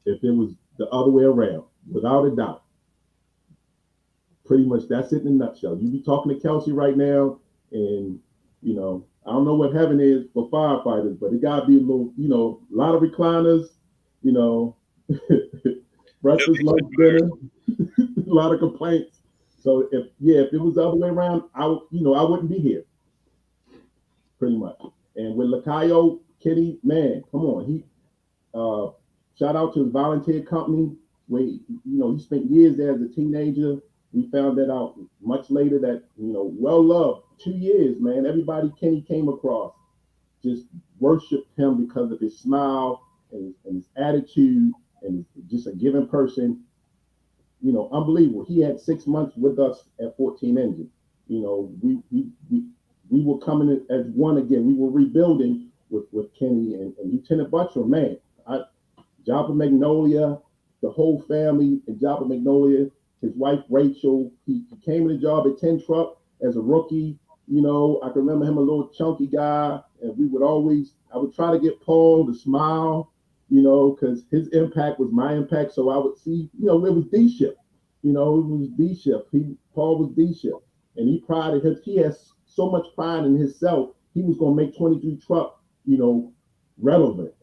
If it was the other way around, without a doubt. Pretty much that's it in a nutshell. You'd be talking to Kelsey right now, and, I don't know what heaven is for firefighters, but it gotta be a lot of recliners, breakfast, lunch, dinner, a lot of complaints. So if it was the other way around, I wouldn't be here. Pretty much. And with Lacayo, Kenny, man, come on. He shout out to his volunteer company where he spent years there as a teenager. We found that out much later that, well loved, 2 years, man. Everybody Kenny came across just worshiped him because of his smile and his attitude, and just a giving person. Unbelievable. He had 6 months with us at 14 Engine. We were coming as one again. We were rebuilding with Kenny and Lieutenant Buttram, man. Joppa Magnolia, the whole family in Joppa Magnolia, his wife Rachel, he came in the job at 10 Truck as a rookie. I can remember him, a little chunky guy, and I would try to get Paul to smile, because his impact was my impact. So I would see, it was D shift, it was D shift. Paul was D shift, and he has so much pride in himself. He was going to make 23 Truck, relevant.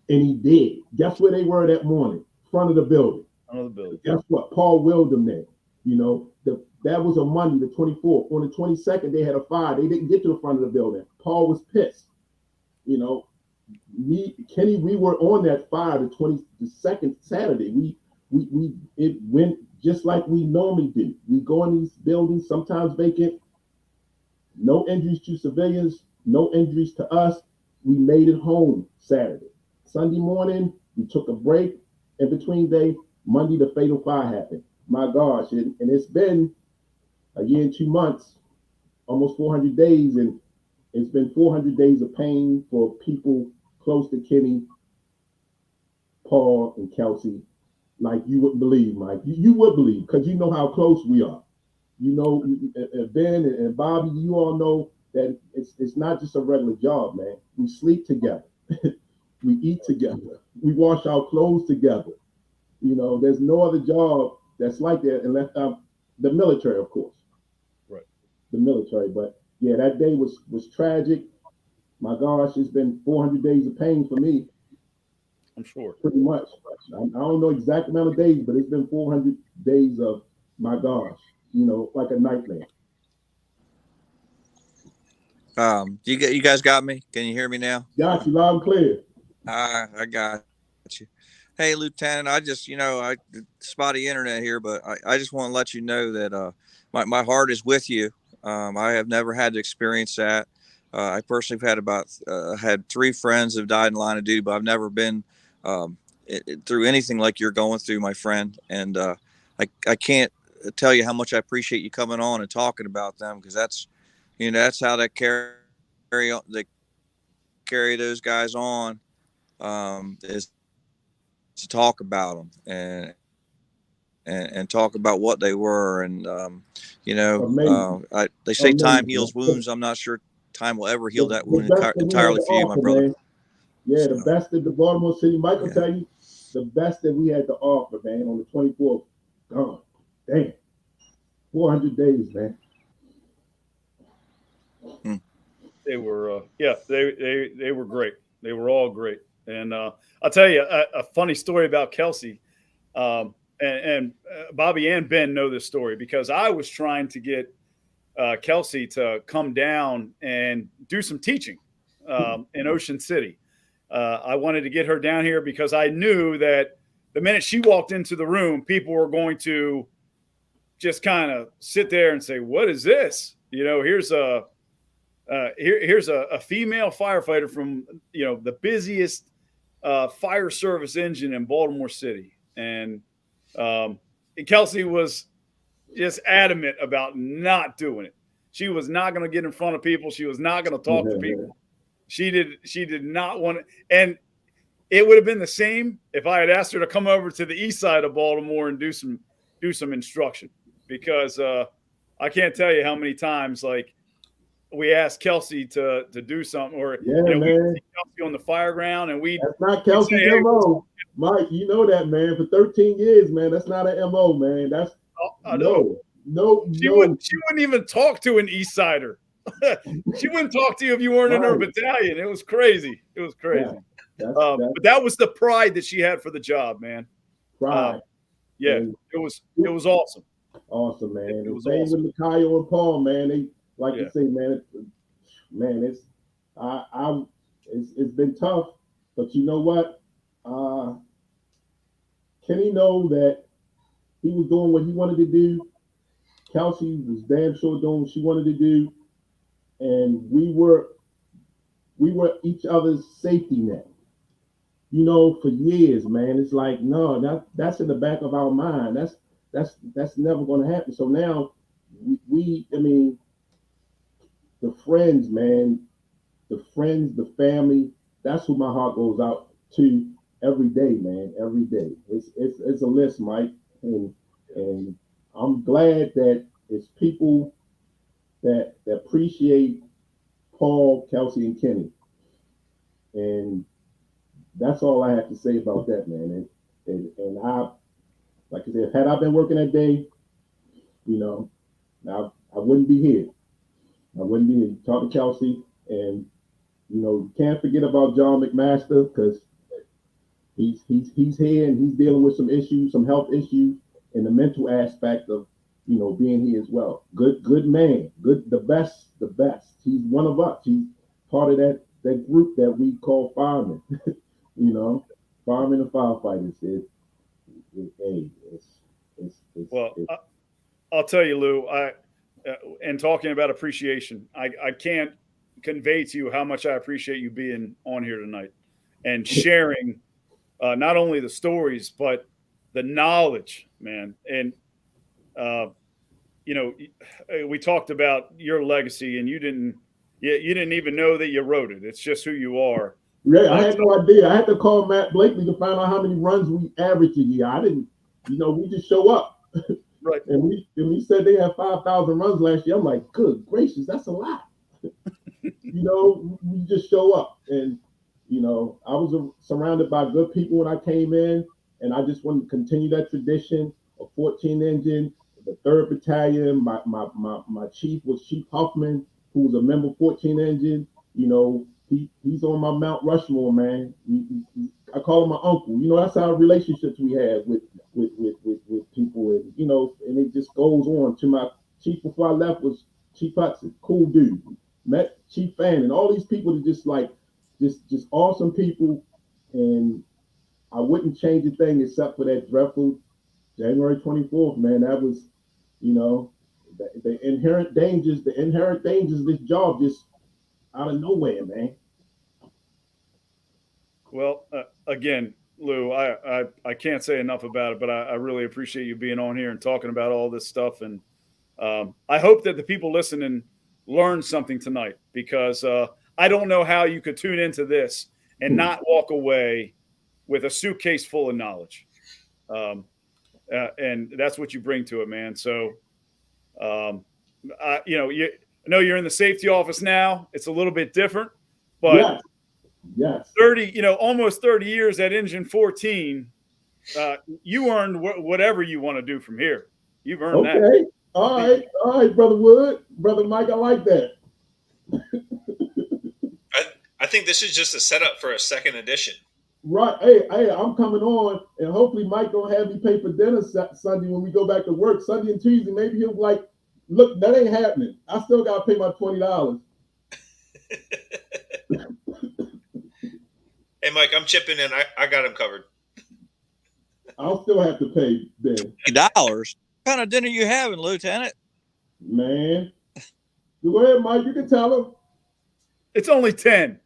And he did. Guess where they were that morning? Front of the building. Guess what? Paul willed them there. That was a Monday, the 24th. On the 22nd, they had a fire. They didn't get to the front of the building. Paul was pissed. Kenny, we were on that fire the 22nd Saturday. We it went just like we normally do. We go in these buildings, sometimes vacant, no injuries to civilians, no injuries to us. We made it home Saturday. Sunday morning, we took a break in between day. Monday, the fatal fire happened. My gosh, and it's been a year and 2 months, almost 400 days, and it's been 400 days of pain for people close to Kenny, Paul, and Kelsey, like you wouldn't believe, Mike. You would believe, because you know how close we are. You know, Ben and Bobby, you all know that it's not just a regular job, man. We sleep together. We eat together. We wash our clothes together. You know, there's no other job that's like that unless the military, of course. Right. The military. But yeah, that day was tragic. My gosh, it's been 400 days of pain for me. I'm sure. Pretty much. I don't know exact amount of days, but it's been 400 days of, my gosh, you know, like a nightmare. You guys got me? Can you hear me now? Got you loud and clear. I got you. Hey, Lieutenant, I just, I spotty internet here, but I just want to let you know that my heart is with you. I have never had to experience that. I personally have had 3 friends have died in line of duty, but I've never been through anything like you're going through, my friend. And I can't tell you how much I appreciate you coming on and talking about them, because that's how they carry those guys on, is to talk about them and talk about what they were. And they say time heals wounds. I'm not sure time will ever heal that wound entirely for you, my brother. Man. Yeah, the best that the Baltimore City, Mike will tell you, the best that we had to offer, man, on the 24th. God, damn, 400 days, man. They were, they were great. They were all great. And I'll tell you a funny story about Kelsey. And Bobby and Ben know this story, because I was trying to get Kelsey to come down and do some teaching in Ocean City. I wanted to get her down here because I knew that the minute she walked into the room, people were going to just kind of sit there and say, "What is this?" Here's a female firefighter from the busiest fire service engine in Baltimore City, and Kelsey was just adamant about not doing it. She was not going to get in front of people. She was not going to talk to people. She did not want it. And it would have been the same if I had asked her to come over to the east side of Baltimore and do some instruction, because I can't tell you how many times we asked Kelsey to do something, or man. We see Kelsey on the fire ground, and that's not Kelsey's MO. Mike, you know that, man. For 13 years, man, that's not an MO, man. That's I know. No. She wouldn't even talk to an East Sider. She wouldn't talk to you if you weren't in her battalion. It was crazy. Yeah, but that was the pride that she had for the job, man. Pride. It was awesome. Awesome, man. It was same awesome. with Mikayo and Paul, man. They you say, man. It's been tough, but you know what? Kenny know that he was doing what he wanted to do. Kelsey was damn sure doing what she wanted to do, and we were each other's safety net. For years, man. It's like, no, that's in the back of our mind. That's never going to happen. So now the friends, man, the family, that's who my heart goes out to every day, man. Every day. It's a list, Mike, and I'm glad that it's people that appreciate Paul, Kelsey, and Kenny. And that's all I have to say about that, man. And I, like I said, had I been working that day, I wouldn't be here. I wouldn't be here. Talk to Kelsey, and can't forget about John McMaster, because he's here and he's dealing with some issues, some health issues, and the mental aspect of being here as well. Good man, the best. He's one of us. He's part of that group that we call firemen. Firemen and firefighters. hey, Well, I'll tell you, Lou. And talking about appreciation, I can't convey to you how much I appreciate you being on here tonight and sharing not only the stories but the knowledge, man. And you know, we talked about your legacy, and you didn't even know that you wrote it. It's just who you are. yeah, I had no idea. I had to call Matt Blakely to find out how many runs we average a year. I didn't, we just show up. Right. And we said they had 5,000 runs last year. I'm like, good gracious, that's a lot. We just show up. And, I was surrounded by good people when I came in, and I just wanted to continue that tradition of 14 engine, the 3rd Battalion. My chief was Chief Huffman, who was a member of 14 engine. He's on my Mount Rushmore, man. I call him my uncle. That's how relationships we have with people, and it just goes on. To my chief before I left was Chief Hudson, cool dude. Met Chief Fan, and all these people are just like, just awesome people, and I wouldn't change a thing except for that dreadful January 24th, man. That was, the inherent dangers of this job just out of nowhere, man. Well, again, Lou, I can't say enough about it, but I really appreciate you being on here and talking about all this stuff. And I hope that the people listening learn something tonight, because I don't know how you could tune into this and not walk away with a suitcase full of knowledge. And that's what you bring to it, man. So, I know you're in the safety office now. It's a little bit different, but yes. 30, almost 30 years at Engine 14, you earned whatever you want to do from here. You've earned that. Okay. All right, Brother Wood. Brother Mike, I like that. I think this is just a setup for a second edition. Right. Hey, I'm coming on, and hopefully Mike don't have me pay for dinner Sunday when we go back to work. Sunday and Tuesday, maybe he'll be like, look, that ain't happening. I still got to pay my $20. Hey, Mike, I'm chipping in. I got him covered. I'll still have to pay then. $20? What kind of dinner you having, Lieutenant? Man. Go ahead, Mike. You can tell him. It's only 10.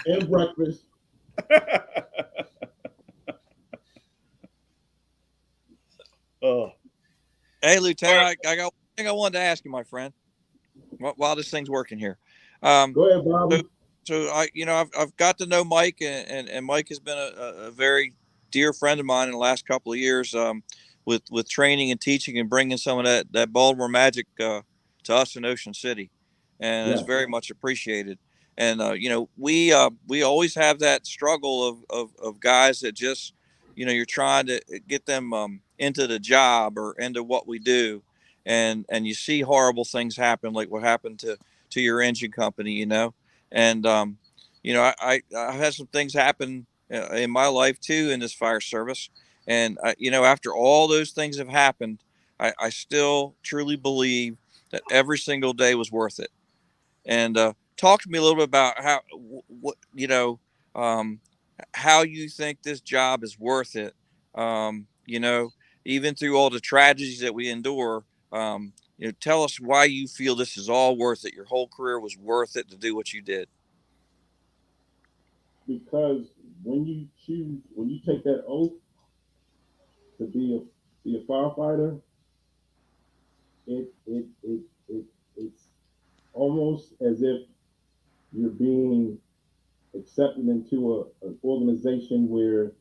And breakfast. Oh. Hey, Lieutenant, I got one thing I wanted to ask you, my friend, while this thing's working here. Go ahead, Bob. So I've got to know Mike, and Mike has been a very dear friend of mine in the last couple of years, with training and teaching and bringing some of that Baltimore magic to us in Ocean City, and it's very much appreciated. And we always have that struggle of guys that just you're trying to get them into the job or into what we do, and you see horrible things happen, like what happened to your engine company, and I had some things happen in my life too in this fire service, and after all those things have happened, I still truly believe that every single day was worth it. And talk to me a little bit about how you think this job is worth it. Even through all the tragedies that we endure, tell us why you feel this is all worth it. Your whole career was worth it to do what you did. Because when you take that oath to be a firefighter, it's almost as if you're being accepted into an organization where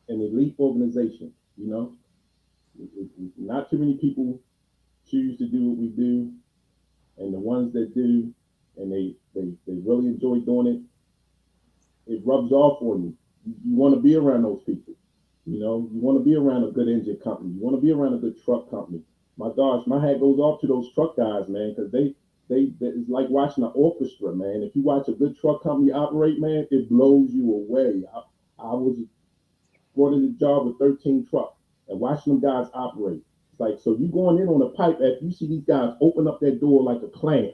an elite organization, not too many people choose to do what we do, and the ones that do, and they really enjoy doing it rubs off on you. You want to be around those people. You want to be around a good engine company. You want to be around a good truck company. My gosh, my hat goes off to those truck guys, man, because they it's like watching an orchestra, man. If you watch a good truck company operate, man, it blows you away. I was brought in the job with 13 trucks and watching them guys operate. It's like, so you going in on a pipe after you see these guys open up that door like a clam.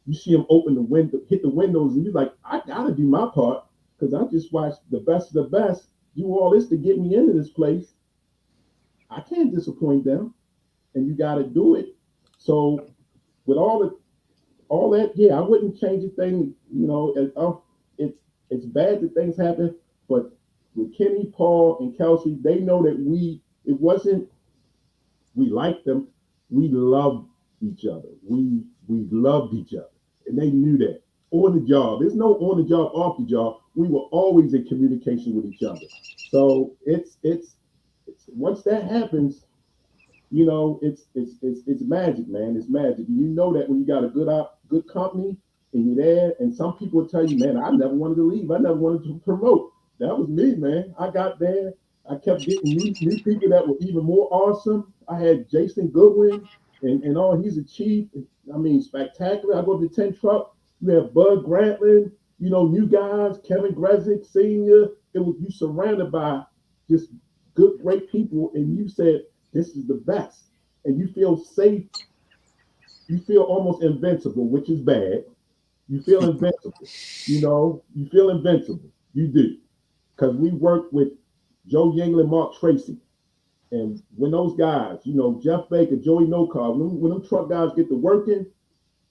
You see them open the window, hit the windows, and you're like, I gotta do my part. because I just watched the best of the best do all this to get me into this place. I can't disappoint them, and you got to do it. So with all that, yeah, I wouldn't change a thing. It's it's bad that things happen, but with Kenny, Paul, and Kelsey, they know that it wasn't we liked them, we loved each other. We loved each other, and they knew that on the job. There's no on the job, off the job. We were always in communication with each other. So it's once that happens, it's magic, man. It's magic. You know that when you got a good company and you're there, and some people will tell you, man, I never wanted to leave. I never wanted to promote. That was me, man. I got there. I kept getting new people that were even more awesome. I had Jason Goodwin and all he's achieved. I mean, spectacular. I go to the 10 truck. You have Bud Grantland, new guys, Kevin Grezick Sr. It was you surrounded by just good, great people, and you said, this is the best. And you feel safe. You feel almost invincible, which is bad. You feel invincible. You feel invincible. You do. Because we worked with Joe Yingling, Mark Tracy. And when those guys, Jeff Baker, Joey Nocar, when them truck guys get to working,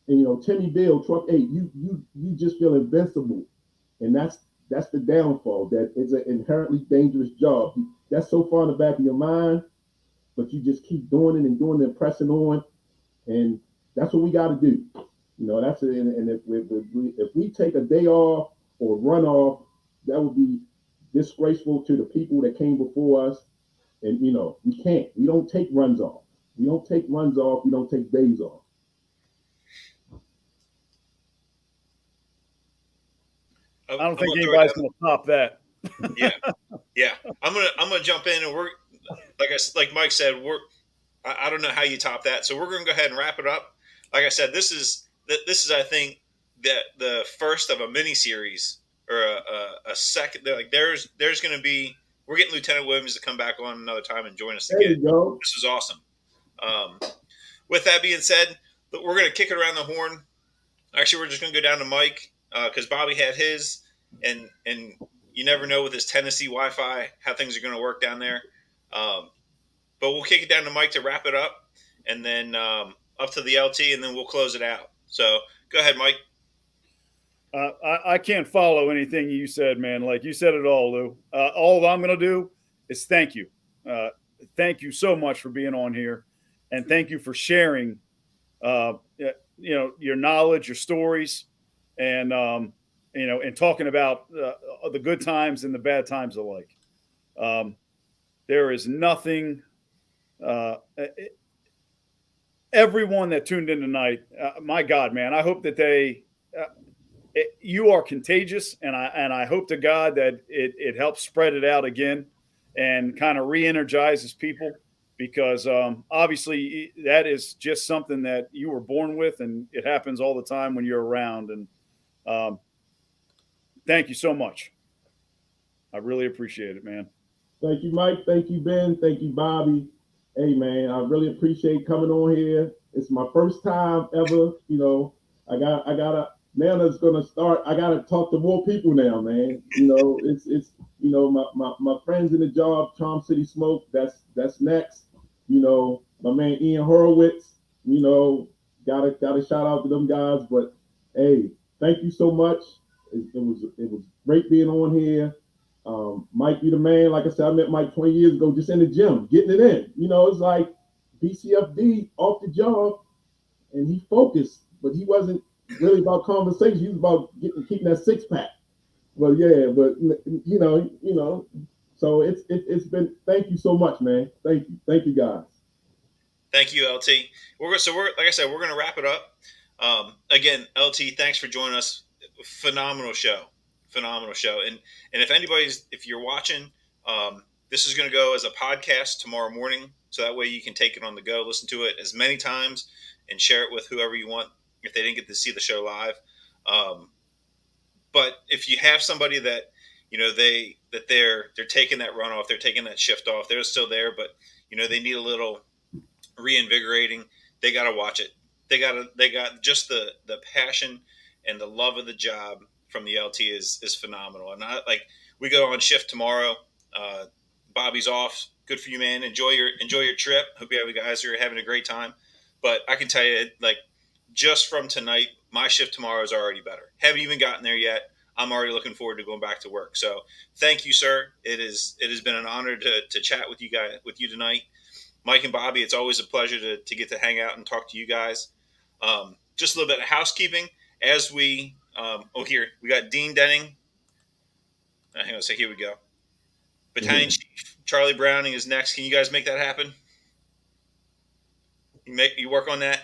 and Timmy Bill, truck 8, you just feel invincible. And that's the downfall. That it's an inherently dangerous job. That's so far in the back of your mind, but you just keep doing it and doing it and pressing on. And that's what we got to do. That's it. And if we take a day off or run off, that would be disgraceful to the people that came before us. And, we can't. We don't take runs off. We don't take runs off. We don't take days off. I don't think anybody's going to top that. Yeah. I'm gonna jump in, and we're like Mike said, I don't know how you top that, so we're gonna go ahead and wrap it up. Like I said, this is I think that the first of a mini series or a second. Like there's gonna be, we're getting Lieutenant Williams to come back on another time and join us again. There you go. This was awesome. With that being said, we're gonna kick it around the horn. Actually, we're just gonna go down to Mike because Bobby had his, and you never know with this Tennessee Wi-Fi how things are going to work down there. But we'll kick it down to Mike to wrap it up, and then up to the LT, and then we'll close it out. So go ahead, Mike. I can't follow anything you said, man. Like you said it all, Lou. All I'm going to do is thank you. Thank you so much for being on here, and thank you for sharing, your knowledge, your stories, and and talking about the good times and the bad times alike. There is nothing. Everyone that tuned in tonight, my God, man, I hope that you are contagious, and I hope to God that it helps spread it out again and kind of re-energizes people, because obviously that is just something that you were born with, and it happens all the time when you're around. And thank you so much. I really appreciate it, man. Thank you, Mike. Thank you, Ben. Thank you, Bobby. Hey, man, I really appreciate coming on here. It's my first time ever. I gotta now that's gonna start. I gotta talk to more people now, man. It's my friends in the job, Charm City Smoke. That's next. My man Ian Horowitz. Gotta shout out to them guys. But hey, thank you so much. It was great being on here. Mike, you the man. Like I said, I met Mike 20 years ago just in the gym, getting it in. It's like BCFD off the job, and he focused, but he wasn't really about conversation. He was about keeping that six pack. Well, yeah, but so it's been. Thank you so much, man. Thank you, guys. Thank you, LT. We're like I said, we're gonna wrap it up. Again, LT, thanks for joining us. Phenomenal show. And if you're watching, this is going to go as a podcast tomorrow morning, so that way you can take it on the go, listen to it as many times, and share it with whoever you want if they didn't get to see the show live. But if you have somebody that they're taking that run off, they're taking that shift off, they're still there, but they need a little reinvigorating, they got to watch it. They got just the passion and the love of the job from the LT is phenomenal. And we go on shift tomorrow. Bobby's off. Good for you, man. Enjoy your trip. Hope you guys are having a great time. But I can tell you, just from tonight, my shift tomorrow is already better. Haven't even gotten there yet. I'm already looking forward to going back to work. So thank you, sir. It has been an honor to chat with you tonight. Mike and Bobby, it's always a pleasure to get to hang out and talk to you guys. Just a little bit of housekeeping as we here we got Dean Denning. Hang on a sec. Here we go. Battalion Chief Charlie Browning is next. Can you guys make that happen? You work on that.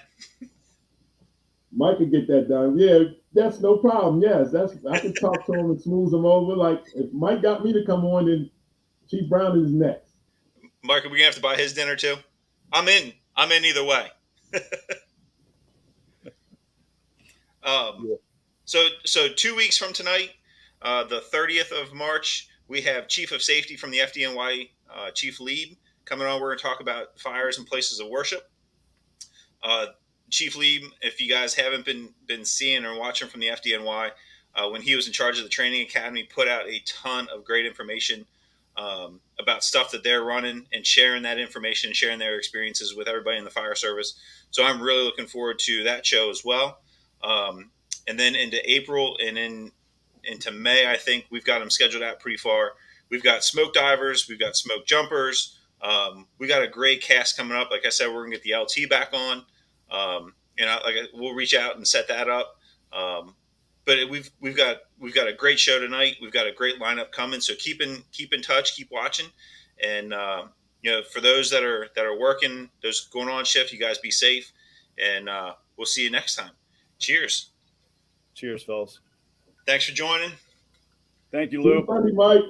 Mike could get that done. Yeah, that's no problem. Yes, I can talk to him and smooth him over. Like if Mike got me to come on, then Chief Browning is next. Mark, are we gonna have to buy his dinner too? I'm in either way. So 2 weeks from tonight, the 30th of March, we have Chief of Safety from the FDNY, Chief Lieb, coming on. We're going to talk about fires and places of worship. Chief Lieb, if you guys haven't been seeing or watching from the FDNY, when he was in charge of the training academy, put out a ton of great information about stuff that they're running and sharing that information and sharing their experiences with everybody in the fire service. So I'm really looking forward to that show as well. And then into April and into May, I think we've got them scheduled out pretty far. We've got smoke divers, we've got smoke jumpers. We got a great cast coming up. Like I said, we're gonna get the LT back on. We'll reach out and set that up. But we've got a great show tonight. We've got a great lineup coming. So keep in touch, keep watching, and for those that are working, those going on shift, you guys be safe, and we'll see you next time. Cheers. Cheers, fellas. Thanks for joining. Thank you, Lou. Funny, Mike.